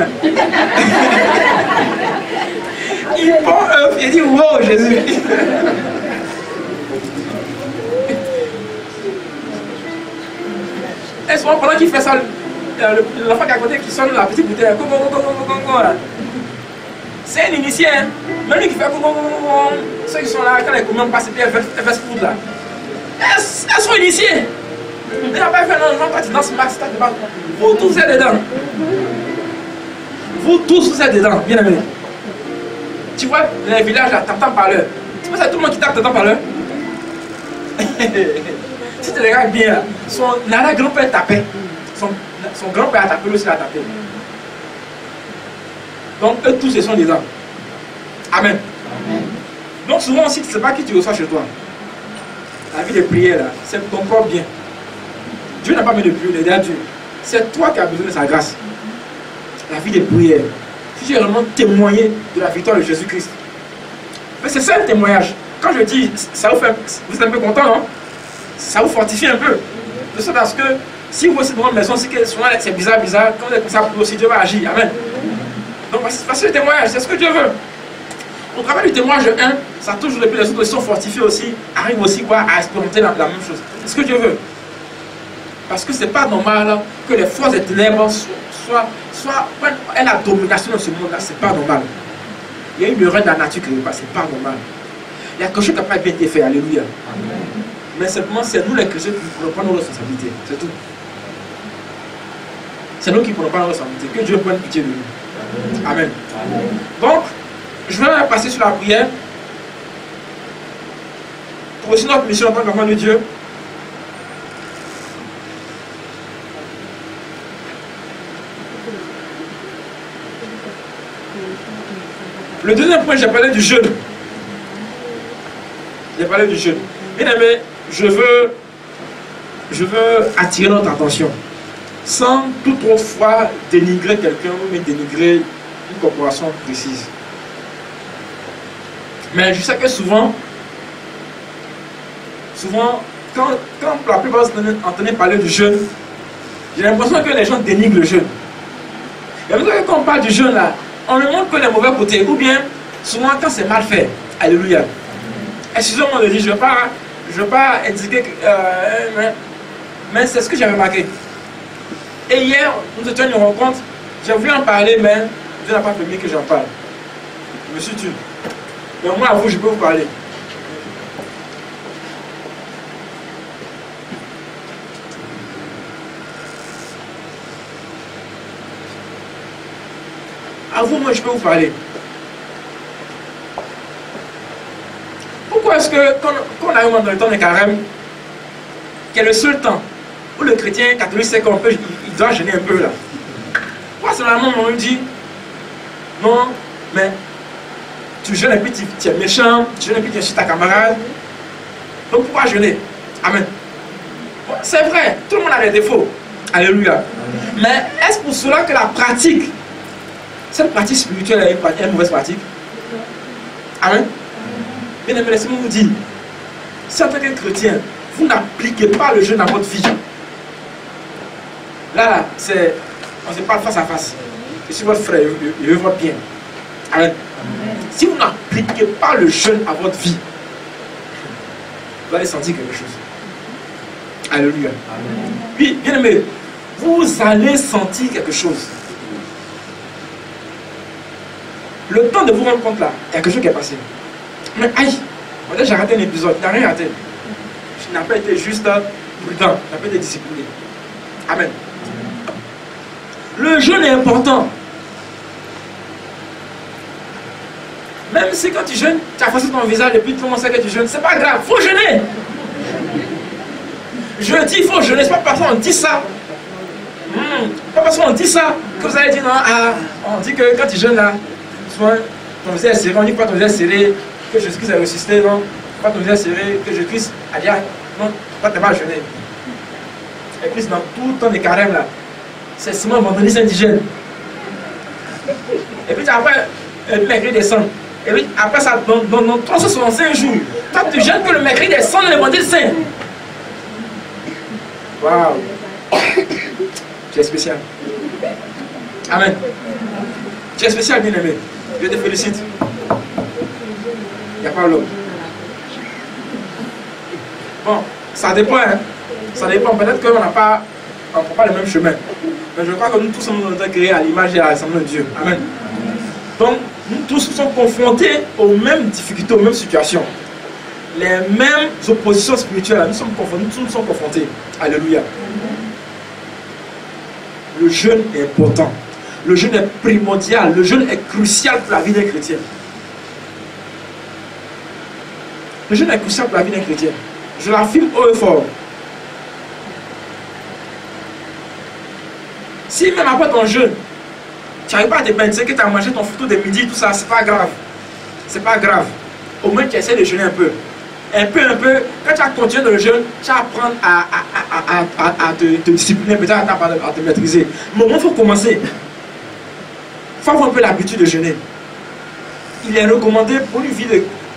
Il prend œuf, il dit, wow, Jésus. Et souvent, pendant qu'il fait ça, l'enfant qui est à côté qui sonne la petite bouteille, c'est un initié. Hein? Même lui qui fait ceux qui sont là, quand les commandes passent, puis elles fait ce foot là. Elles sont initiées. Elle n'a pas fait non, quand tu danses max, vous tous êtes dedans. Vous tous vous êtes dedans, bien aimé. Tu vois, les villages là, t'entends par l'heure. Tu penses à tout le monde qui tape, t'entends par l'heure. Si tu regardes bien, son arrière-grand-père tapait. Son grand-père a tapé, lui aussi a tapé. Donc eux tous, ils sont dedans. Amen. Amen. Donc souvent aussi, tu ne sais pas qui tu reçois chez toi. La vie de prière, là, c'est ton propre bien. Dieu n'a pas mis de prière derrière Dieu. C'est toi qui as besoin de sa grâce. la vie de prière, si tu as vraiment témoigné de la victoire de Jésus-Christ. C'est ça le témoignage. Quand je dis, ça vous fait, vous êtes un peu content, non? Ça vous fortifie un peu. De sorte à ce que, si vous êtes dans une maison, c'est bizarre, quand vous êtes comme ça, aussi Dieu va agir. Amen. Donc, voici le témoignage, c'est ce que Dieu veut. Au travers du témoignage 1, ça touche depuis les autres qui sont fortifiés aussi, arrivent aussi quoi, à expérimenter la même chose. C'est ce que Dieu veut. Parce que ce n'est pas normal que les forces des ténèbres aient la domination de ce monde-là. Ce n'est pas normal. Il y a une erreur de la nature qui n'est pas, c'est pas normal. Il y a quelque chose qui n'a pas bien été fait, alléluia. Amen. Mais simplement, c'est nous les chrétiens qui ne prenons pas nos responsabilités. C'est tout. C'est nous qui ne prenons pas nos responsabilités. Que Dieu prenne pitié de nous. Amen. Amen. Donc, je vais passer sur la prière. Pour aussi notre mission en tant qu'enfant de Dieu. Le deuxième point, j'ai parlé du jeûne. J'ai parlé du jeûne. Bien aimé, je veux attirer notre attention. Sans toutefois dénigrer quelqu'un ou dénigrer une corporation précise. Mais je sais que souvent, quand la plupart entendent parler du jeûne, j'ai l'impression que les gens dénigrent le jeûne. Et quand on parle du jeûne là, on ne montre que les mauvais côtés, ou bien souvent quand c'est mal fait. Alléluia. Excusez-moi de dire, je ne veux pas indiquer que, mais c'est ce que j'ai remarqué. Et hier, nous étions à une rencontre, j'ai voulu en parler, mais Dieu n'a pas permis que j'en parle. Je me suis tué. Mais moi, à vous, je peux vous parler. À vous, moi, je peux vous parler. Pourquoi est-ce que, quand on arrive dans le temps des carême, qui est le seul temps où le chrétien catholique sait qu'on peut, il doit gêner un peu là. Pourquoi seulement on lui dit, non, mais tu jeûnes et puis tu es méchant, tu jeûnes et puis tu insultes ta camarade. Donc pourquoi jeûner? Amen. Bon, c'est vrai, tout le monde a des défauts. Alléluia. Mais est-ce pour cela que la pratique, cette pratique spirituelle est une mauvaise pratique? Amen. Bien aimé, laissez-moi vous dire, si en tant que chrétien, vous n'appliquez pas le jeûne à votre vie, là, on se parle face à face. Je suis votre frère, je veux votre bien. Amen. Si vous n'appliquez pas le jeûne à votre vie, vous allez sentir quelque chose. Alléluia. Amen. Oui, bien aimé, vous allez sentir quelque chose. Le temps de vous rendre compte là, il y a quelque chose qui est passé. Mais aïe, j'ai raté un épisode, il n'y a rien raté. Je n'ai pas été juste prudent, je n'ai pas été discipliné. Amen. Le jeûne est important. Même si quand tu jeûnes, tu as forcé ton visage et puis tout le monde sait que tu jeûnes, c'est pas grave, il faut jeûner. Je dis il faut jeûner, c'est pas parce qu'on dit ça. Pas parce qu'on dit ça que vous allez dire non, on dit que quand tu jeûnes là, souvent ton visage est serré, on dit pas ton visage est serré, que Jésus-Christ a ressuscité, non, pas ton visage est serré, que Jésus-Christ a dit non, toi tu n'es pas jeûné. Et puis dans tout le temps des carêmes là, c'est seulement vendredi Saint-Digène. Et puis après, le mercredi descend. Et puis après ça, dans 365 jours, toi tu jeûnes que le mercredi descend et le vendredi saint. Waouh! Tu es spécial. Amen. Tu es spécial, bien aimé. Je te félicite. Il n'y a pas l'autre. Bon, ça dépend, hein. Ça dépend. Peut-être qu'on n'a pas, on ne prend pas le même chemin. Mais je crois que nous tous sommes créés à l'image et à la semblance de Dieu. Amen. Donc, nous tous sommes confrontés aux mêmes difficultés, aux mêmes situations. Les mêmes oppositions spirituelles, nous sommes confrontés. Alléluia. Le jeûne est important. Le jeûne est primordial. Le jeûne est crucial pour la vie d'un chrétien. Le jeûne est crucial pour la vie d'un chrétien. Je l'affirme haut et fort. Si même après ton jeûne, tu n'arrives pas à te baigner, que tu as mangé ton photo de midi, tout ça, c'est pas grave. C'est pas grave. Au moins tu essaies de jeûner un peu. Un peu. Quand tu as continué le jeûne, tu vas apprendre à te discipliner, peut-être à te maîtriser. Mais il faut commencer. faut avoir un peu l'habitude de jeûner. Il est recommandé pour une vie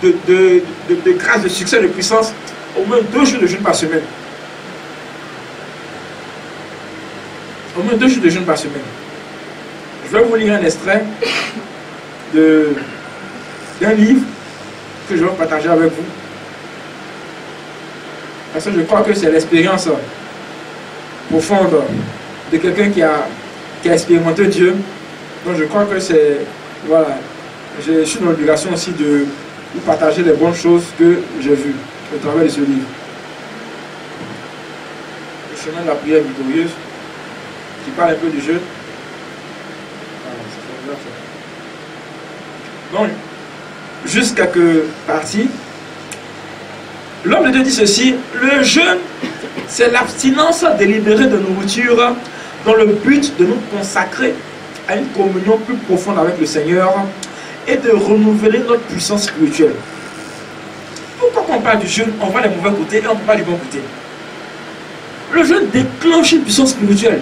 de grâce, de succès, de puissance, au moins 2 jours de jeûne par semaine. Au moins 2 jours de jeûne par semaine. Je vais vous lire un extrait d'un livre que je vais partager avec vous. Parce que je crois que c'est l'expérience profonde de quelqu'un qui a expérimenté Dieu. Donc je crois que c'est... Voilà. Je suis dans l'obligation aussi de vous partager les bonnes choses que j'ai vues au travers de ce livre. Le chemin de la prière victorieuse, qui parle un peu du jeûne. Donc, juste quelques parties. L'homme de Dieu dit ceci: le jeûne, c'est l'abstinence délibérée de nourriture dans le but de nous consacrer à une communion plus profonde avec le Seigneur et de renouveler notre puissance spirituelle. Pourquoi quand on parle du jeûne, on voit les mauvais côtés et on ne peut pas les bons côtés? Le jeûne déclenche une puissance spirituelle.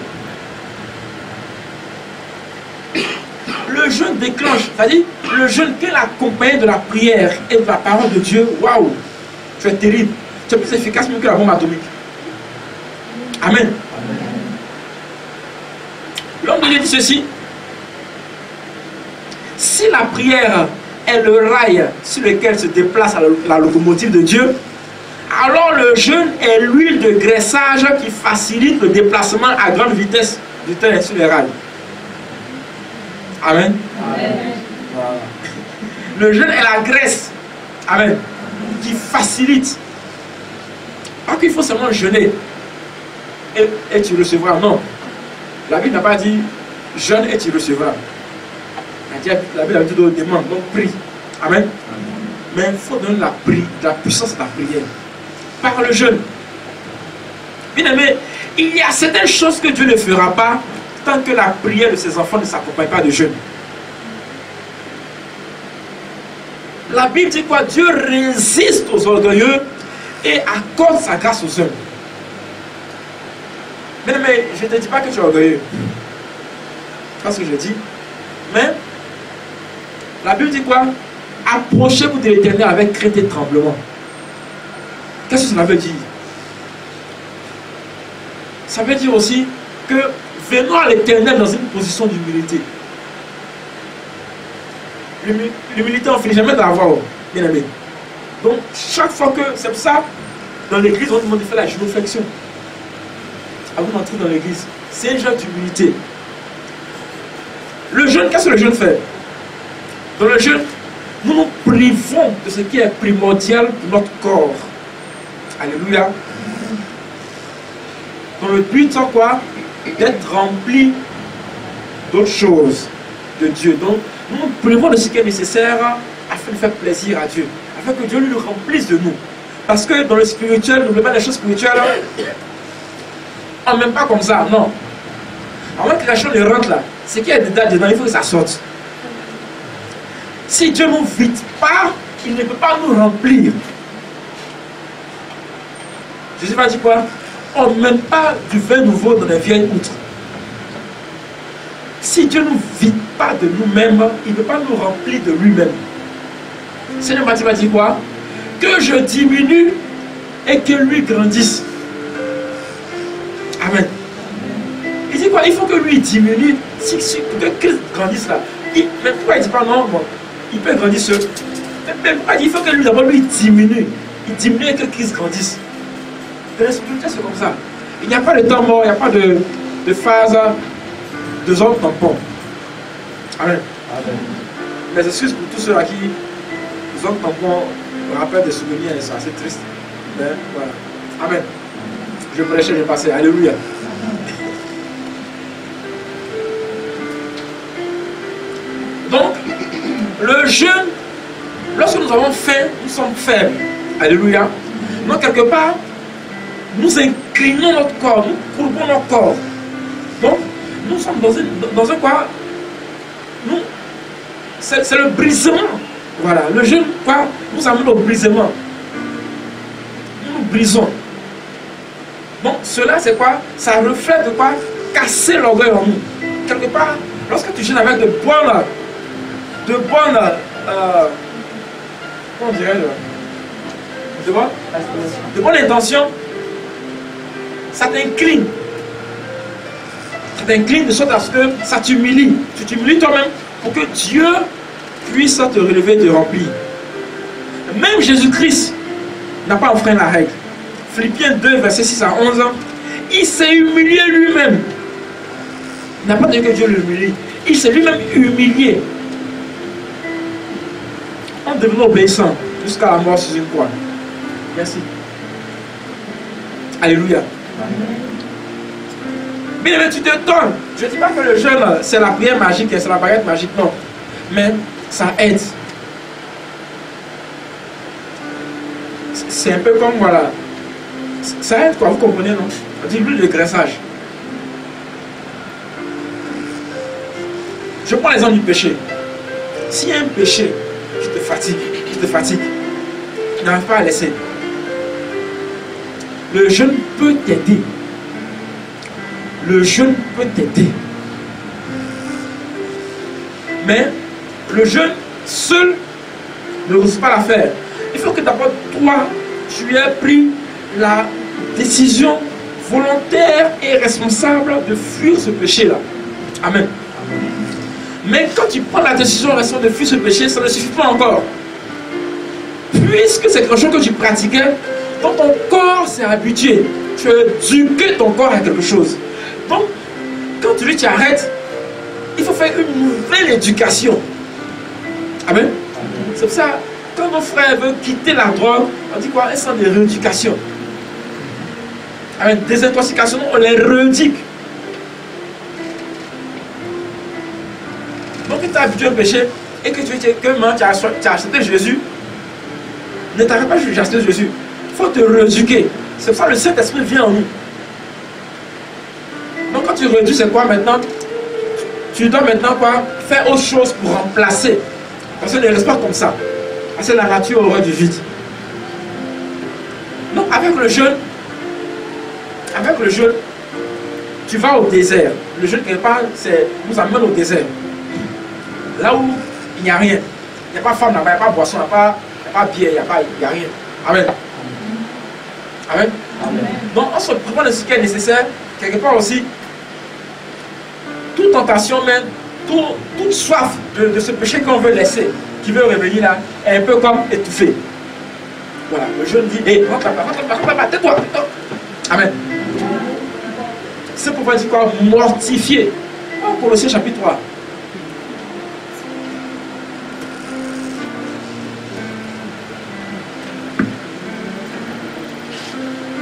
Le jeûne déclenche, c'est-à-dire le jeûne qui est accompagné de la prière et de la parole de Dieu. Waouh, tu es terrible. Tu es plus efficace même que la bombe atomique. Amen. L'homme de Dieu dit ceci: si la prière est le rail sur lequel se déplace la locomotive de Dieu, alors le jeûne est l'huile de graissage qui facilite le déplacement à grande vitesse du train sur les rails. Amen. Amen. Voilà. Le jeûne est la graisse, amen, qui facilite. Pas qu'il faut seulement jeûner et tu recevras. Non. La Bible n'a pas dit jeûne et tu recevras. La Bible a dit demande, donc prie. Amen. Mais il faut donner la puissance de la prière par le jeûne. Bien aimé, il y a certaines choses que Dieu ne fera pas tant que la prière de ses enfants ne s'accompagne pas de jeûne. La Bible dit quoi? Dieu résiste aux orgueilleux et accorde sa grâce aux hommes. Mais je ne te dis pas que tu es orgueilleux. C'est ce que je dis. Mais la Bible dit quoi? Approchez-vous de l'Éternel avec crainte et tremblement. Qu'est-ce que cela veut dire? Ça veut dire aussi que venons à l'Éternel dans une position d'humilité. L'humilité, on ne finit jamais d'avoir, bien aimé. Donc, chaque fois que, c'est pour ça, dans l'église, on demande de faire la génuflexion. Avant d'entrer dans l'église, c'est un genre d'humilité. Le jeûne, qu'est-ce que le jeûne fait? Dans le jeûne, nous nous privons de ce qui est primordial pour notre corps. Alléluia. Dans le but, c'est quoi? D'être rempli d'autres choses de Dieu. Donc, nous nous privons de ce qui est nécessaire afin de faire plaisir à Dieu, afin que Dieu lui remplisse de nous. Parce que dans le spirituel, n'oubliez pas les choses spirituelles, on ne m'aime pas comme ça, non. Avant que la chose ne rentre là, ce qui est dedans, il faut que ça sorte. Si Dieu ne nous vide pas, il ne peut pas nous remplir. Jésus va dire quoi? On ne met pas du vin nouveau dans les vieilles outres. Si Dieu ne nous vide pas de nous-mêmes, il ne peut pas nous remplir de lui-même. Seigneur Matthieu va dire quoi? Que je diminue et que lui grandisse. Amen. Il dit quoi? Il faut que lui diminue, que Christ grandisse là. Mais pourquoi il ne dit pas non? Bon, il peut grandir seul. Mais pourquoi il faut que lui d'abord lui diminue? Il diminue et que Christ grandisse. Dans la spiritualité, c'est comme ça. Il n'y a pas de temps mort, il n'y a pas de phase de zone tampon. Amen. Amen. Mes excuses pour tous ceux à qui zone tampon rappellent des souvenirs, c'est assez triste. Mais voilà. Amen. Je prêchais, je passais. Alléluia. Donc, le jeûne, lorsque nous avons faim, nous sommes faibles. Alléluia. Donc, quelque part, nous inclinons notre corps, nous courbons notre corps. Donc, nous sommes dans un quoi? C'est le brisement. Voilà, le jeûne, quoi? Nous amène au brisement. Nous brisons. Donc, cela, c'est quoi? Ça reflète de quoi? Casser l'orgueil en nous. Quelque part, Lorsque tu jeûnes avec de bonnes comment dirais-je, de bonnes intentions, ça t'incline. Ça t'incline de sorte à ce que ça t'humilie. Tu t'humilies toi-même pour que Dieu puisse te relever et te remplir. Même Jésus-Christ n'a pas enfreint la règle. Philippiens 2, verset 6 à 11, il s'est humilié lui-même. Il n'a pas dit que Dieu l'humilie. Il s'est lui-même humilié en devenant obéissant jusqu'à la mort sur une croix. Merci. Alléluia. Bien, tu te donnes. Je ne dis pas que le jeûne, c'est la prière magique, c'est la baguette magique, non. Mais ça aide. C'est un peu comme, voilà. Ça aide quoi, vous comprenez, non? On dit l'huile de graissage. Je prends l'exemple du péché. S'il y a un péché qui te fatigue, tu n'arrives pas à laisser, le jeûne peut t'aider. Le jeûne peut t'aider. Mais le jeûne seul ne réussit pas l'affaire. Il faut que d'abord toi, tu aies pris la décision volontaire et responsable de fuir ce péché-là. Amen. Mais quand tu prends la décision responsable de fuir ce péché, ça ne suffit pas encore. Puisque c'est quelque chose que tu pratiquais, donc ton corps s'est habitué. Tu as éduqué ton corps à quelque chose. Donc, quand tu dis tu arrêtes, il faut faire une nouvelle éducation. Amen. C'est pour ça, quand nos frères veulent quitter la drogue, on dit quoi? Ils sont des rééducations. Avec des intoxications, on les rééduque. Donc, quand tu as habitué au péché et que tu dis que maintenant tu as accepté Jésus, ne t'arrête pas juste accepter Jésus. Il faut te rééduquer. C'est pour ça que le Saint-Esprit vient en nous. Donc, quand tu rééduques, c'est quoi maintenant? Tu dois maintenant quoi? Faire autre chose pour remplacer. Parce que ne reste pas comme ça. Parce que la nature aura du vide. Donc, avec le jeûne, tu vas au désert. Le jeûne, quelque part, nous amène au désert. Là où il n'y a rien. Il n'y a pas de femme là-bas, il n'y a pas de boisson, il n'y a pas de bière, il n'y a rien. Amen. Amen. Amen. Donc, on se prépare de ce qui est nécessaire. Quelque part aussi, toute tentation, même, toute soif de ce péché qu'on veut laisser, qui veut revenir là, est un peu comme étouffée. Voilà, le jeune dit, hé, rentre là-bas, tais-toi. Amen. C'est pourquoi il dit quoi? Mortifier. Colossiens chapitre 3.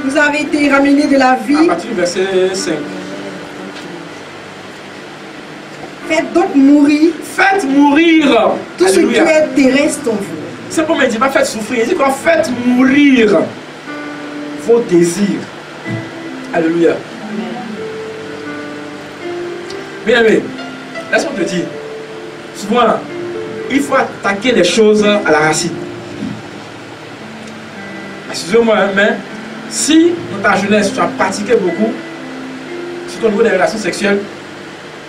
Vous avez été ramenés de la vie. À partir du verset 5. Faites donc mourir. Faites mourir. Tout ce qui est terrestre en vous. C'est pour me dire, pas faites souffrir. Il dit quoi? Faites mourir vos désirs. Alléluia. Bien aimé, laisse-moi te dire, souvent, il faut attaquer les choses à la racine. Excusez-moi, mais si dans ta jeunesse tu as pratiqué beaucoup, surtout au niveau des relations sexuelles,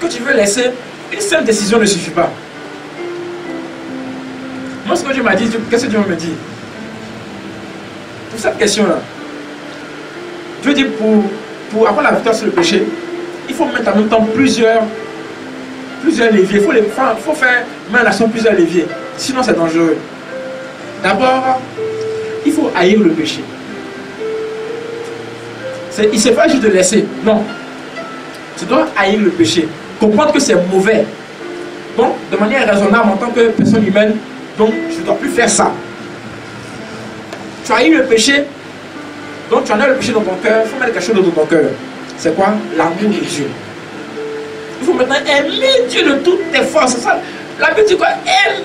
que tu veux laisser, une seule décision ne suffit pas. Moi, ce que Dieu m'a dit, qu'est-ce que Dieu me dit? Pour cette question-là, Dieu dit pour avoir la victoire sur le péché, il faut mettre en même temps plusieurs leviers. Il faut faire mettre en action plusieurs leviers. Sinon, c'est dangereux. D'abord, il faut haïr le péché. Il ne s'est pas juste de laisser. Non. Tu dois haïr le péché. Comprendre que c'est mauvais. Donc, de manière raisonnable, en tant que personne humaine, donc, je ne dois plus faire ça. Tu haïs le péché. Donc, tu enlèves le péché dans ton cœur. Il faut mettre quelque chose dans ton cœur. C'est quoi? L'amour de Dieu. Il faut maintenant aimer Dieu de toutes tes forces. C'est ça. La Bible dit quoi? Aime.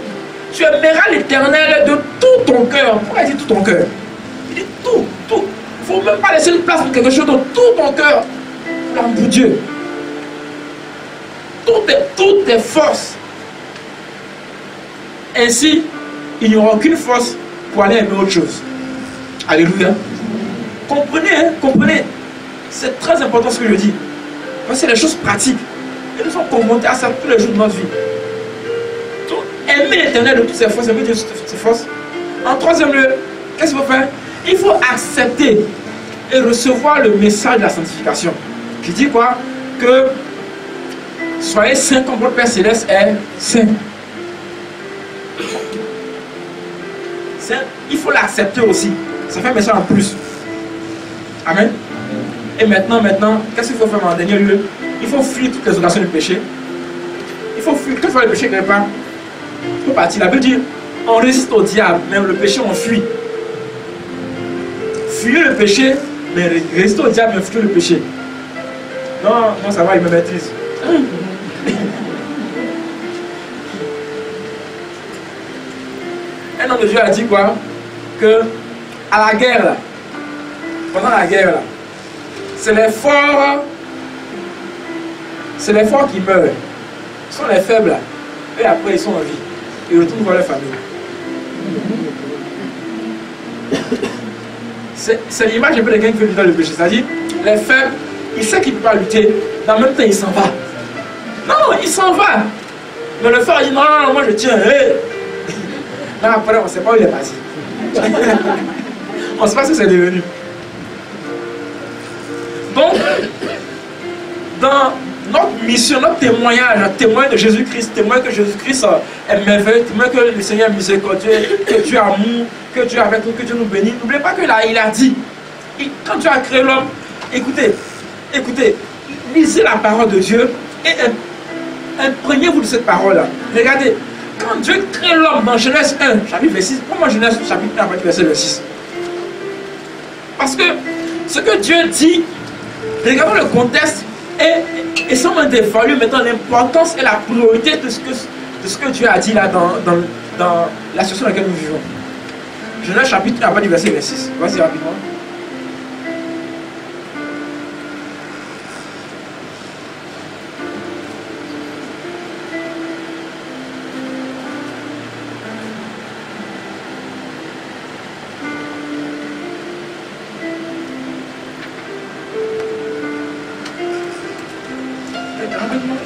Tu aimeras l'Éternel de tout ton cœur. Pourquoi il dit tout ton cœur? Il dit tout, tout. Il ne faut même pas laisser une place pour quelque chose dans tout ton cœur. L'amour de Dieu. Toutes tes forces. Ainsi, il n'y aura aucune force pour aller aimer autre chose. Alléluia. Comprenez, hein, comprenez. C'est très important ce que je dis. Parce que c'est des choses pratiques. Et nous sommes confrontés à ça tous les jours de notre vie. Donc, aimer l'Éternel de toutes ses forces, aimer Dieu de toutes ses forces. En troisième lieu, qu'est-ce qu'il faut faire? Il faut accepter et recevoir le message de la sanctification. Qui dit quoi? Que soyez saints comme votre Père Céleste est saint. Il faut l'accepter aussi. Ça fait un message en plus. Amen. Et maintenant, qu'est-ce qu'il faut faire en dernier lieu? Il faut fuir toutes les occasions du péché. Il faut fuir. Quand tu vois le péché quelque part, il faut partir. La Bible dit, on résiste au diable, mais le péché, on fuit. Fuyez le péché, mais résistez au diable, mais fuyez le péché. Non, ça va, il me maîtrise. Un homme de Dieu a dit quoi? Que à la guerre, là, pendant la guerre, là, c'est les forts qui meurent. Ce sont les faibles, là. Et après, ils sont en vie. Ils retournent voir leur famille. C'est l'image un peu de quelqu'un qui veut lutter dans le péché. C'est-à-dire, les faibles, il sait qu'il ne peut pas lutter, mais en même temps, il s'en va. Non, il s'en va. Mais le fort, il dit, non, moi je tiens. Hey. Là, après, on ne sait pas où il est parti. On ne sait pas ce que c'est devenu. Donc, dans notre mission, notre témoignage, notre témoin de Jésus-Christ, témoin que Jésus-Christ est merveilleux, témoin que le Seigneur est miséricordieux, que Dieu est amour, que Dieu est avec nous, que Dieu nous bénit. N'oubliez pas qu'il a dit, quand Dieu a créé l'homme, écoutez, lisez la parole de Dieu et imprégnez-vous de cette parole-là. Regardez, quand Dieu crée l'homme dans Genèse 1, chapitre 26, pourquoi Genèse chapitre 1, verset 26? Parce que ce que Dieu dit, regardons le contexte et sans me dévaluer maintenant l'importance et la priorité de ce que Dieu a dit là dans la situation dans laquelle nous vivons. Genèse chapitre 1, verset 26. Vas-y rapidement.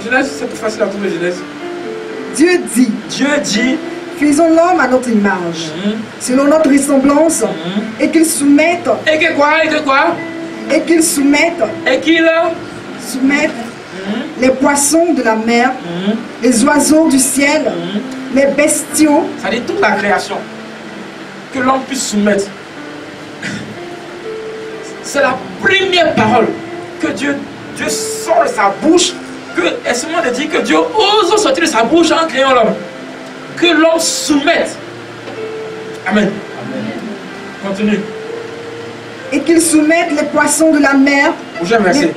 Genèse, c'est plus facile à trouver Genèse. Dieu dit, faisons l'homme à notre image, selon notre ressemblance, et qu'il soumette. Et que quoi? Et qu'il soumette. Les poissons de la mer, les oiseaux du ciel, les bestiaux. Ça dit toute la création. Que l'homme puisse soumettre. C'est la première parole que Dieu sort de sa bouche. Est-ce que de dire que Dieu ose sortir de sa bouche en créant l'homme? Que l'homme soumette. Amen. Continue. Et qu'il soumette les poissons de la mer. Prochain verset.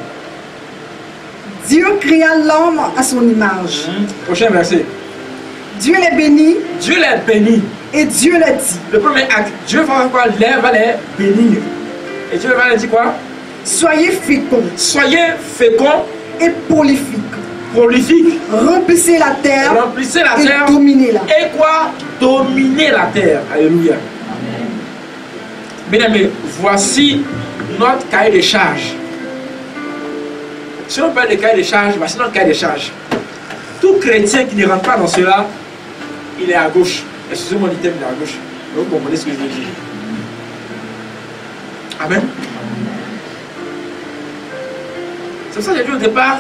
Dieu créa l'homme à son image. Prochain verset. Dieu les bénit. Et Dieu les dit. Le premier acte. Dieu va quoi? Va les bénir. Et Dieu va les dire quoi? Soyez féconds. Et prolifique. Remplissez la terre. Et dominez-la. Et quoi? Dominer la terre. Alléluia. Bien aimés, voici notre cahier de charge. Si on parle de cahier de charge, voici notre cahier de charge. Tout chrétien qui ne rentre pas dans cela, il est à gauche. Excusez-moi du terme, il est à gauche. Vous comprenez ce que je veux dire. Amen. C'est ça que j'ai dit au départ,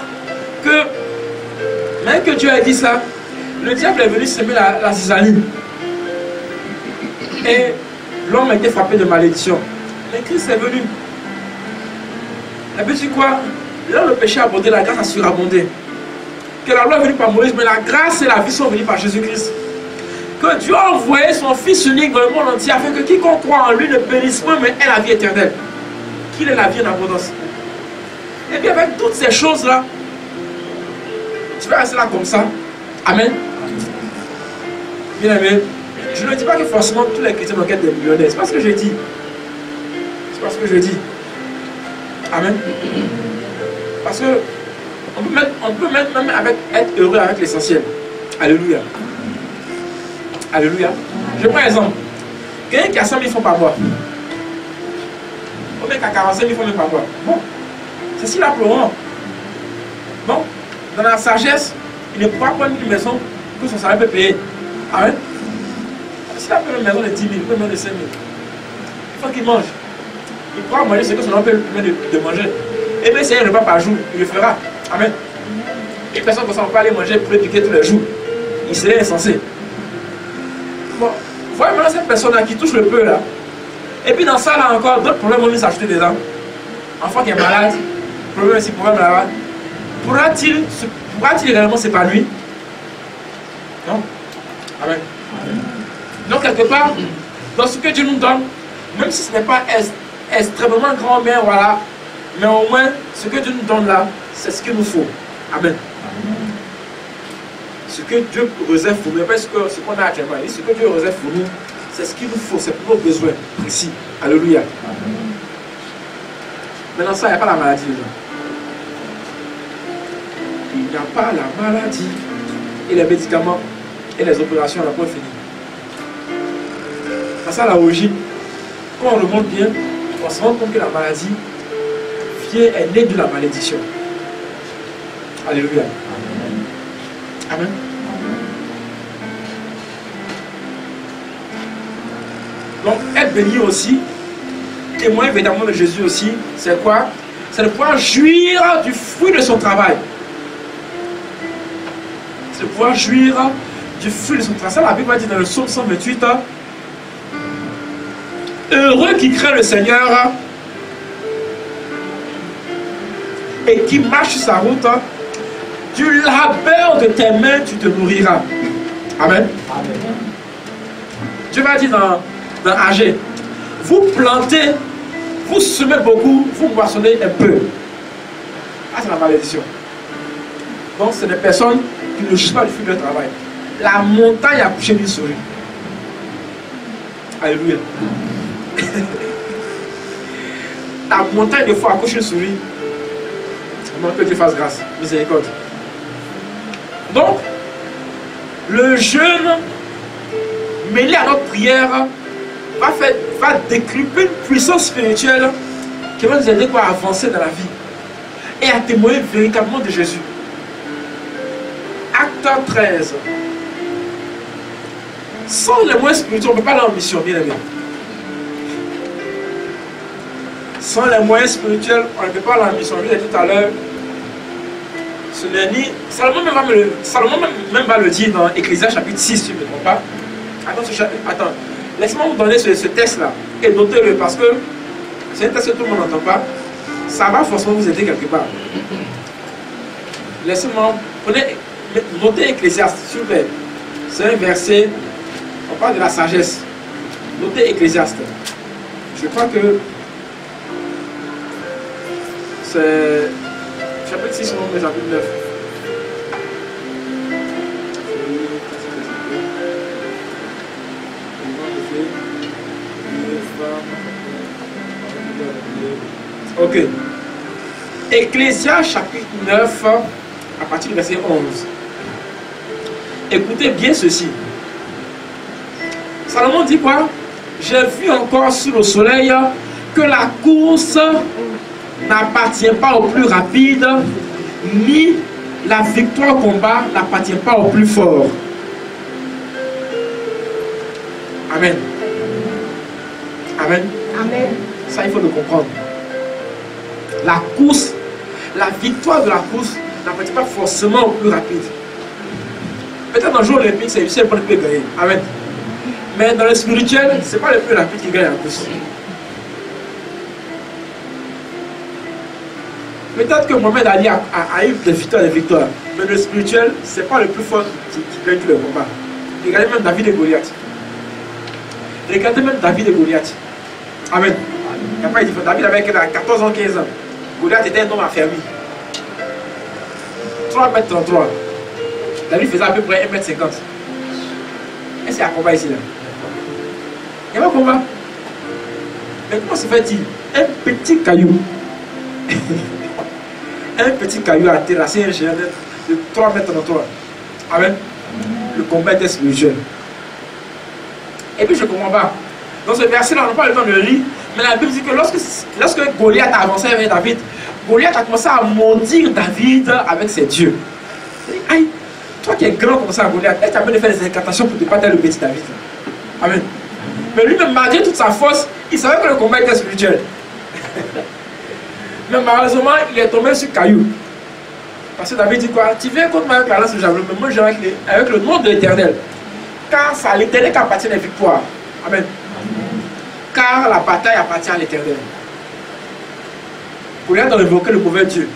que même que Dieu a dit ça, le diable est venu semer la zizanie. Et l'homme a été frappé de malédiction. Mais Christ est venu. La Bible dit quoi? Là, le péché a abondé, la grâce a surabondé. Que la loi est venue par Moïse, mais la grâce et la vie sont venues par Jésus-Christ. Que Dieu a envoyé son Fils unique dans le monde entier afin que quiconque croit en lui ne périsse pas, mais ait la vie éternelle. Qu'il ait la vie en abondance. Et bien avec toutes ces choses-là, tu vas rester là comme ça. Amen. Bien aimé, je ne dis pas que forcément tous les chrétiens vont être des millionnaires. C'est pas ce que je dis. C'est pas ce que je dis. Amen. Parce que on peut même être heureux avec l'essentiel. Alléluia. Alléluia. Je prends un exemple. Quelqu'un qui a 100 000 francs par mois. Ou bien qui a 45 000 francs par mois. Bon. C'est si là pleurant. Bon. dans la sagesse, il ne pourra pas une maison que son salaire peut payer. Amen. S'il a une maison de 10 000, il peut même de 5 000. Il faut qu'il mange. Il pourra manger ce que son salaire peut lui permettre de manger. Et bien, c'est un repas par jour, il le fera. Amen. Et personne ne va pas aller manger pour éduquer tous les jours. Il serait insensé. Bon, voyez maintenant cette personne-là qui touche le peu là. Et puis dans ça là encore, d'autres problèmes vont s'ajouter dedans. Enfant qui est malade, problème ici, problème là-bas. Pourra-t-il réellement s'épanouir? Non. Amen. Donc quelque part, dans ce que Dieu nous donne, même si ce n'est pas extrêmement grand, mais voilà, mais au moins ce que Dieu nous donne là, c'est ce qu'il nous faut. Amen. Ce que Dieu réserve pour nous, pas ce qu'on a actuellement, ce que Dieu réserve pour nous, c'est ce qu'il nous faut, c'est pour nos besoins précis. Alléluia. Maintenant ça, il n'y a pas la maladie. Il n'y a pas la maladie et les médicaments et les opérations, la point fini. C'est ça l'origine. Quand on remonte bien, on se rend compte que la maladie est née de la malédiction. Alléluia. Amen. Donc, être béni aussi, témoin évidemment de Jésus aussi, c'est quoi? C'est de pouvoir jouir du fruit de son travail. C'est de pouvoir jouir du fruit de son travail. Ça, la Bible dit dans le psaume 128, heureux qui craint le Seigneur et qui marche sa route, du labeur de tes mains, tu te nourriras. Amen. Amen. Dieu va dire dans Agé, vous plantez, vous semez beaucoup, vous moissonnez un peu. Ah, c'est la malédiction. Donc, c'est des personnes qui ne jugent pas le fruit de leur travail. La montagne a couché d'une souris. Alléluia. La montagne, des fois, accouche une souris. Que Dieu fasse grâce, miséricorde. Donc, le jeûne mêlé à notre prière va décupler une puissance spirituelle qui va nous aider à avancer dans la vie et à témoigner véritablement de Jésus. Acte 13. Sans les moyens spirituels, on ne peut pas aller en mission, bien aimé. Sans les moyens spirituels, on ne peut pas aller en mission. Je l'ai dit tout à l'heure. Ce n'est ni... Salomon même va le dire dans Ecclésiaste chapitre 6, si je ne me trompe pas. Attends. Laisse-moi vous donner ce texte-là et notez-le parce que c'est un texte que tout le monde n'entend pas. Ça va forcément vous aider quelque part. Laissez-moi... Notez Ecclésiaste, s'il vous plaît. C'est un verset... On parle de la sagesse. Notez Ecclésiaste. Je crois que... C'est... Chapitre 6, chapitre 9. Ok. Ecclésiaste chapitre 9, à partir du verset 11. Écoutez bien ceci. Salomon dit quoi? J'ai vu encore sous le soleil que la course n'appartient pas au plus rapide, ni la victoire au combat n'appartient pas au plus fort. Amen. Amen. Amen. Ça, il faut le comprendre. La course, la victoire de la course n'appartient pas forcément au plus rapide. Peut-être dans le jeu olympique, c'est le premier qui peut gagner. Amen. Mais dans le spirituel, ce n'est pas le plus rapide qui gagne la course. Peut-être que Mohamed Ali a eu des victoires, mais le spirituel, ce n'est pas le plus fort qui gagne tous les combats. Regardez même David et Goliath. Regardez même David et Goliath. Amen. Il n'y a pas de différence. David avait 14 ans, 15 ans. Goliath était un homme affermi. 3,33 m. David faisait à peu près 1,50 m. Est-ce qu'il y a un combat ici là? Il n'y a pas de combat. Mais comment se fait-il? Un petit caillou. Un petit caillou a terrassé un géant de 3,33 m. Amen. Le combat était spirituel. Et puis je ne comprends pas. Dans ce verset-là, on n'a pas le temps de le lire. Mais la Bible dit que lorsque Goliath a avancé avec David, Goliath a commencé à maudire David avec ses dieux. qui est grand comme ça, Goliath, est capable de faire des incantations pour ne pas faire le petit David. Amen. Mais lui-même, malgré toute sa force, il savait que le combat était spirituel. Mais malheureusement, il est tombé sur caillou. Parce que David dit quoi? Tu viens contre moi avec la lance de javelot, mais moi je vais avec le nom de l'Éternel. Car c'est à l'Éternel qui appartient les victoires. Amen. Car la bataille appartient à l'Éternel. Goliath a invoqué le mauvais Dieu.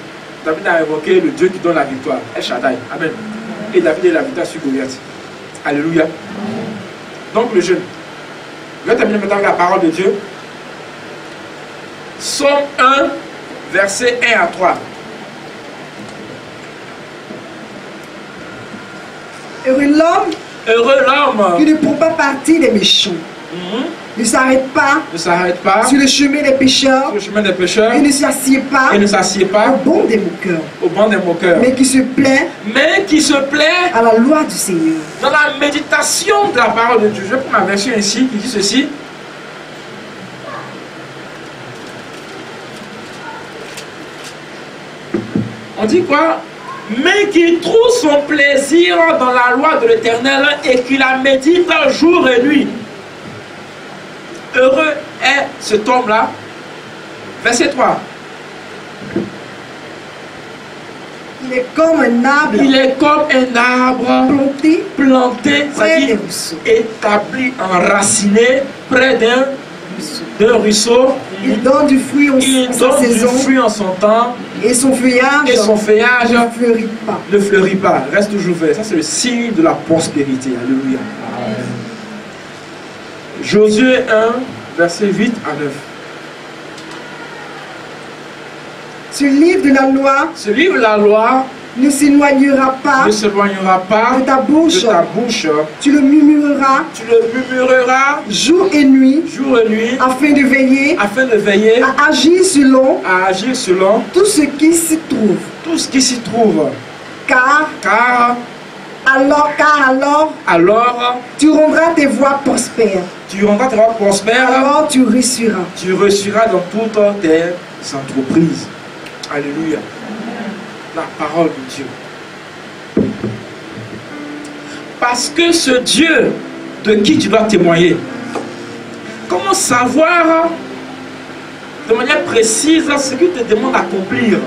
David a invoqué le Dieu qui donne la victoire. El Shaddai. Amen. Et David a eu la victoire sur Goliath. Alléluia. Donc le jeûne. Je vais terminer maintenant avec la parole de Dieu. Psaume 1, versets 1 à 3. Heureux l'homme qui ne prend pas partie des méchants. Ne s'arrête pas sur le chemin des pécheurs, et ne s'assied pas au banc des moqueurs, mais qui se plaît à la loi du Seigneur. Dans la méditation de la parole de Dieu, je prends ma version ici qui dit ceci. On dit quoi? Mais qui trouve son plaisir dans la loi de l'Éternel et qui la médite jour et nuit. Heureux est cet homme-là. Verset 3. Il est comme un arbre. Planté, c'est-à-dire établi, enraciné près d'un ruisseau. Il donne du fruit en son temps. Et son feuillage ne fleurit pas. Reste toujours vert. Ça, c'est le signe de la prospérité. Alléluia. Josué 1, versets 8 à 9. Ce livre de la loi ne s'éloignera pas de ta bouche. Tu le murmureras jour et nuit afin de veiller à agir selon tout ce qui s'y trouve. Car alors tu rendras tes voies prospères. Alors tu réussiras. Tu réussiras dans toutes tes entreprises. Alléluia. La parole de Dieu. Parce que ce Dieu de qui tu dois témoigner, comment savoir de manière précise ce qu'il te demande d'accomplir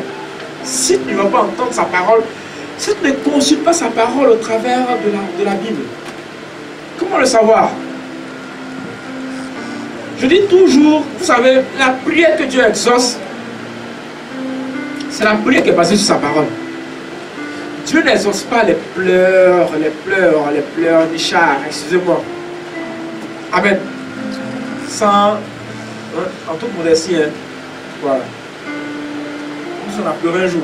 si tu ne vas pas entendre sa parole, si tu ne consultes pas sa parole au travers de la Bible? Comment le savoir? Je dis toujours, vous savez, la prière que Dieu exauce, c'est la prière qui est basée sur sa parole. Dieu n'exauce pas les pleurs des chars, excusez-moi. Amen. Sans, en toute modestie, voilà. On a pleuré un jour.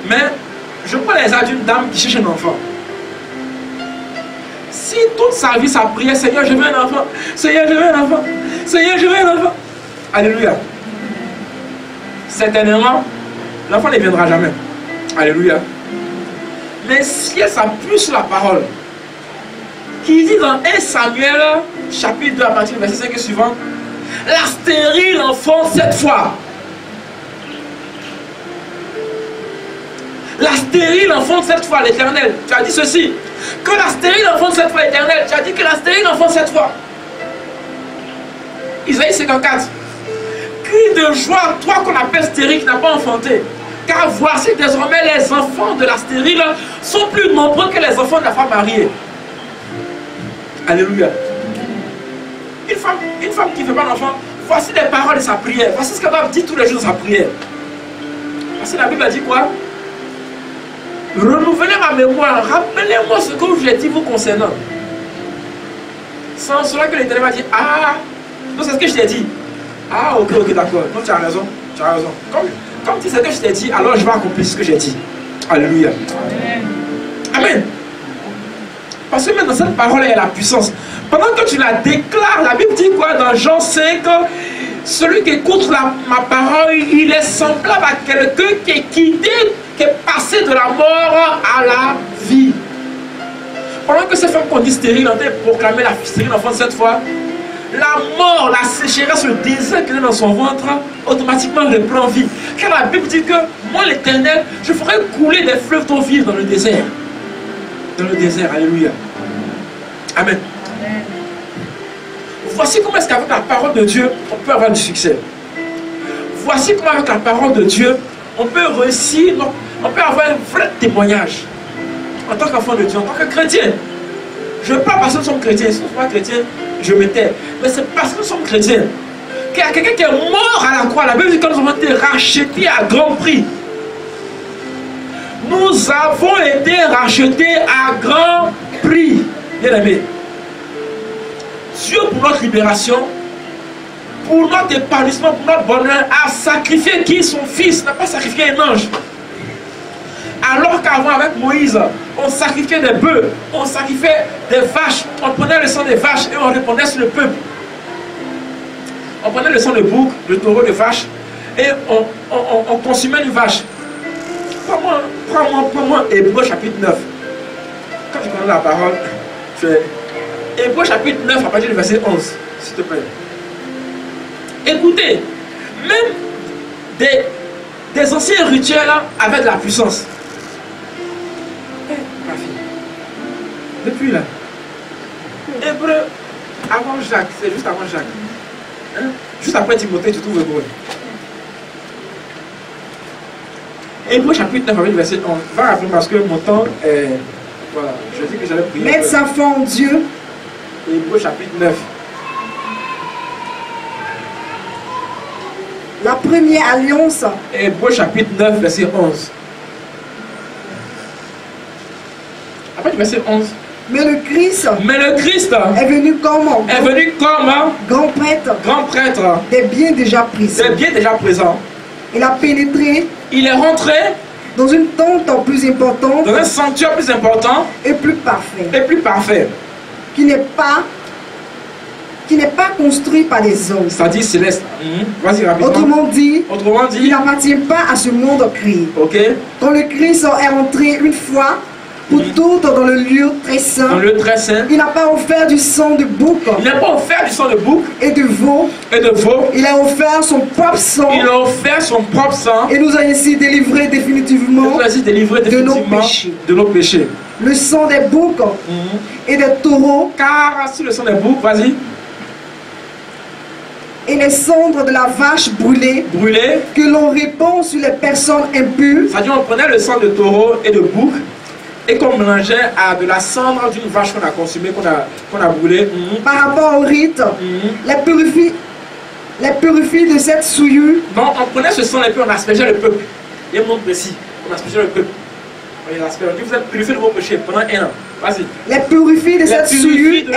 Mais, je prends l'exemple d'une dame qui cherche un enfant. Si toute sa vie, sa prière, Seigneur, je veux un enfant. Seigneur, je veux un enfant. Seigneur, je veux un enfant. Alléluia. Certainement, l'enfant ne viendra jamais. Alléluia. Mais si elle s'appuie sur la parole, qui dit dans 1 Samuel, chapitre 2, à partir du verset 5 et suivant, la stérile enfant 7 fois. La stérile enfant 7 fois, l'Éternel. Tu as dit ceci. Que la stérile enfant 7 fois, l'Éternel. Tu as dit que la stérile enfant 7 fois. Isaïe 54. Crie de joie, toi qu'on appelle stérile, qui n'a pas enfanté. Car voici désormais les enfants de la stérile sont plus nombreux que les enfants de la femme mariée. Alléluia. Une femme qui ne fait pas d'enfant, voici les paroles de sa prière. Voici ce qu'elle va dire tous les jours de sa prière. Parce que la Bible a dit quoi? Renouvelez ma mémoire, rappelez-moi ce que j'ai dit vous concernant. Sans cela que l'Éternel va dire, ah, donc c'est ce que je t'ai dit. Ah, ok, d'accord. Donc tu as raison. Comme tu sais que je t'ai dit, alors je vais accomplir ce que j'ai dit. Alléluia. Amen. Parce que même dans cette parole, il y a la puissance. Pendant que tu la déclares, la Bible dit quoi dans Jean 5? Celui qui écoute ma parole, il est semblable à quelqu'un qui est quitté, qui est passé de la mort à la vie. Pendant que cette femme qu'on dit stérile, on a proclamé la stérile enfant cette fois, la mort, la sécheresse, le désir qui est dans son ventre, automatiquement reprend vie. Car la Bible dit que moi, l'Éternel, je ferai couler des fleuves d'eau vive dans le désert. dans le désert. Alléluia. Amen. Voici comment est-ce qu'avec la parole de Dieu, on peut avoir du succès. Voici comment avec la parole de Dieu, on peut réussir, on peut avoir un vrai témoignage. En tant qu'enfant de Dieu, en tant que chrétien. Je ne parle pas parce que nous sommes chrétiens. Si nous ne sommes pas chrétiens, je me tais. Mais c'est parce que nous sommes chrétiens. Qu'il y a quelqu'un qui est mort à la croix. La Bible dit que nous avons été rachetés à grand prix. Nous avons été rachetés à grand prix. Bien aimé. Dieu, pour notre libération, pour notre épanouissement, pour notre bonheur, a sacrifié qui? Son fils. N'a pas sacrifié un ange. Alors qu'avant, avec Moïse, on sacrifiait des bœufs, on sacrifiait des vaches, on prenait le sang des vaches et on répondait sur le peuple. On prenait le sang de bouc, de taureau, de vache et on consumait une vache. Prends-moi Hébreux chapitre 9. Quand tu connais la parole, tu fais Hébreux chapitre 9 à partir du verset 11, s'il te plaît. Écoutez, même des anciens rituels avaient de la puissance. Ma fille, depuis là, Hébreu, avant Jacques, c'est juste avant Jacques. Hein? Juste après Timothée, tu trouves Hébreu. Hébreu chapitre 9, verset 11. Va rappeler parce que mon temps est. Voilà, je dis que j'allais prier. Mettre sa foi en Dieu. Hébreu chapitre 9. La première alliance. Hébreu chapitre 9, verset 11. Après, verset 11. Mais le Christ est venu comme grand prêtre des biens déjà présents. Il a pénétré. Il est rentré dans une tente plus importante. Dans un sanctuaire plus important. Et plus parfait. Qui n'est pas construit par les hommes. C'est-à-dire céleste. Vas-y rapidement. Autrement dit, il n'appartient pas à ce monde créé. Ok. Quand le Christ est rentré une fois pour toutes dans le lieu très saint. Il n'a pas offert du sang de bouc. Et de veau. Il a offert son propre sang. Et nous a ainsi délivrés définitivement de nos péchés. Le sang des boucs et des taureaux. Car si le sang des boucs, vas-y. Et les cendres de la vache brûlée que l'on répand sur les personnes impures. C'est-à-dire on prenait le sang de taureau et de bouc et qu'on mélangeait à de la cendre d'une vache qu'on a consumée, qu'on a brûlée. Par rapport au rite, les purifie de cette souillure. Non, on prenait ce sang et puis on aspergeait le peuple. Il y a un monde précis, on aspergeait le peuple. On les aspergeait. Vous êtes purifiés de vos péchés pendant 1 an. Vas-y. Les purifie de cette souillure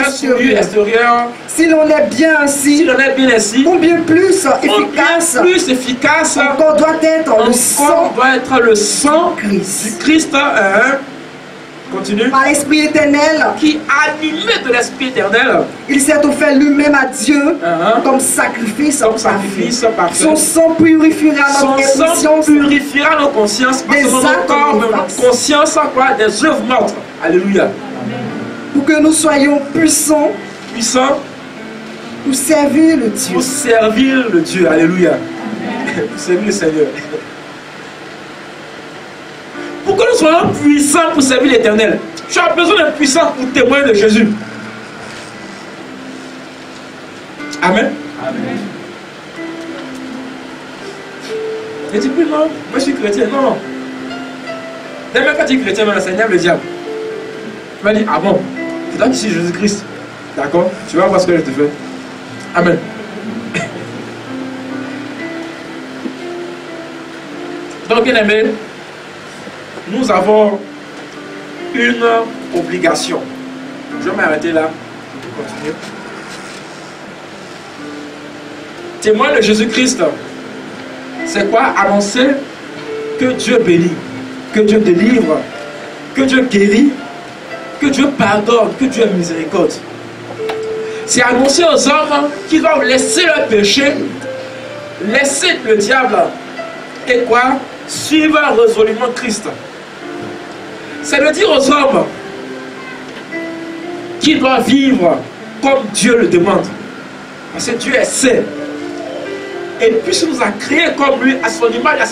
extérieure. Si l'on est bien ainsi, combien plus efficace encore doit être le sang du Christ. Continue. Par l'Esprit éternel, qui animé de l'Esprit éternel, il s'est offert lui-même à Dieu comme sacrifice parfait. Son sang purifiera nos consciences, des consciences, des œuvres mortes. Alléluia. Pour que nous soyons puissants pour servir le Dieu. Pour servir le Dieu. Alléluia. Pour servir le Seigneur. Pour que nous soyons puissants pour servir l'Éternel, tu as besoin d'être puissant pour témoigner de Jésus. Amen. Amen. Et tu dis non, moi je suis chrétien. Non. Même quand tu es chrétien, le Seigneur le diable. Tu vas dire, ah bon, c'est toi qui suis Jésus-Christ. D'accord? Tu vas voir ce que je te fais. Amen. Donc, bien aimé, nous avons une obligation. Je vais m'arrêter là. Continuer. Témoin de Jésus-Christ, c'est quoi? Annoncer que Dieu bénit, que Dieu délivre, que Dieu guérit, que Dieu pardonne, que Dieu est miséricorde. C'est annoncer aux hommes qui doivent laisser leur péché, laisser le diable et quoi? Suivre résolument Christ. C'est de dire aux hommes qui doivent vivre comme Dieu le demande. Parce que Dieu est saint. Et puisqu'il nous a créés comme lui, à son image, à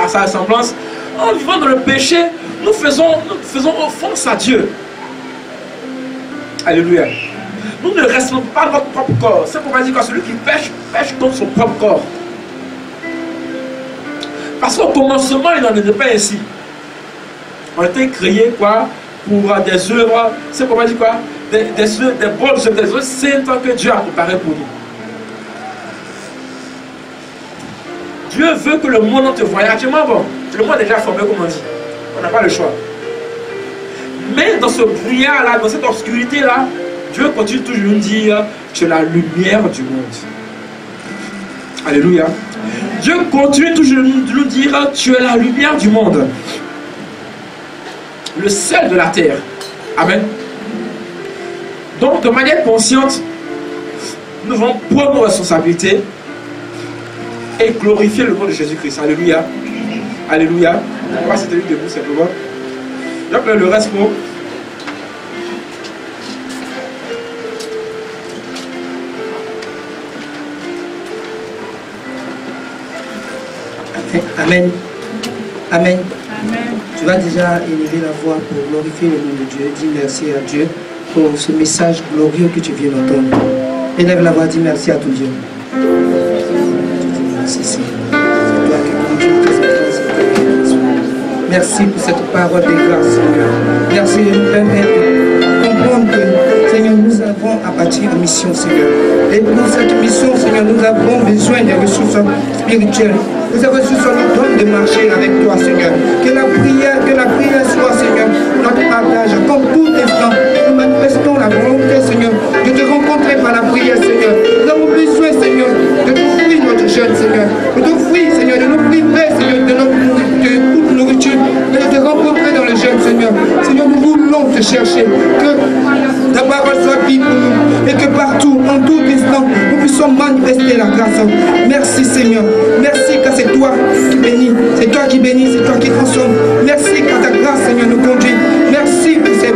sa ressemblance, En vivant dans le péché, nous faisons offense à Dieu. Alléluia. Nous ne respectons pas notre propre corps. C'est pourquoi on dit que celui qui pêche, pêche contre son propre corps. Parce qu'au commencement, il n'en était pas ainsi. On a été créé quoi? Pour des œuvres, c'est pourquoi on dit quoi? Des bonnes œuvres, des œuvres saintes que Dieu a préparées pour nous. Dieu veut que le monde te voie. Actuellement, bon, le monde est déjà formé, comme on dit. On n'a pas le choix. Mais dans ce brouillard-là, dans cette obscurité-là, Dieu continue toujours de nous dire, tu es la lumière du monde. Alléluia. Dieu continue toujours de nous dire, tu es la lumière du monde. Le sel de la terre. Amen. Donc, de manière consciente, nous devons prendre nos responsabilités et glorifier le nom de Jésus-Christ. Alléluia. Alléluia. On va se tenir debout simplement. J'appelle le reste pour. Amen. Amen. Amen. Tu vas déjà élever la voix pour glorifier le nom de Dieu. Dis merci à Dieu pour ce message glorieux que tu viens d'entendre. Élève la voix, dis merci à ton Dieu. Merci Seigneur. C'est toi qui conduis tes enfants. Merci pour cette parole de grâce, Seigneur. Merci de nous permettre de comprendre que, Seigneur, nous avons à bâtir une mission, Seigneur. Et pour cette mission, Seigneur, nous avons besoin des ressources spirituelles. Nous avons besoin de marcher avec toi, Seigneur. Que la prière soit, Seigneur, notre partage. Comme tout instant, nous manifestons la volonté, Seigneur, de te rencontrer par la prière, Seigneur. Nous avons besoin, Seigneur, de t'offrir notre jeûne, Seigneur. De t'offrir, Seigneur, de nous priver, Seigneur, de toute nourriture, et de te rencontrer dans le jeûne, Seigneur. Seigneur, nous voulons te chercher. Que ta parole soit vive pour nous. Et que partout, en tout instant, nous puissions manifester la grâce. Merci, Seigneur. Merci, car c'est toi qui bénis. C'est toi qui bénis, c'est toi qui transformes. Merci, car ta grâce, Seigneur, nous conduit. Merci pour ces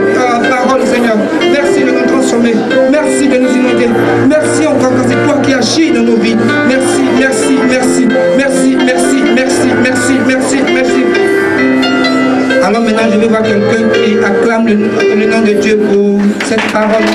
paroles, Seigneur. Merci de nous transformer. Merci de nous inonder. Merci encore, car c'est toi qui agis dans nos vies. Merci, merci, merci, merci, merci, merci, merci, merci, merci. Alors maintenant, je vais voir quelqu'un qui acclame le nom de Dieu pour cette parole.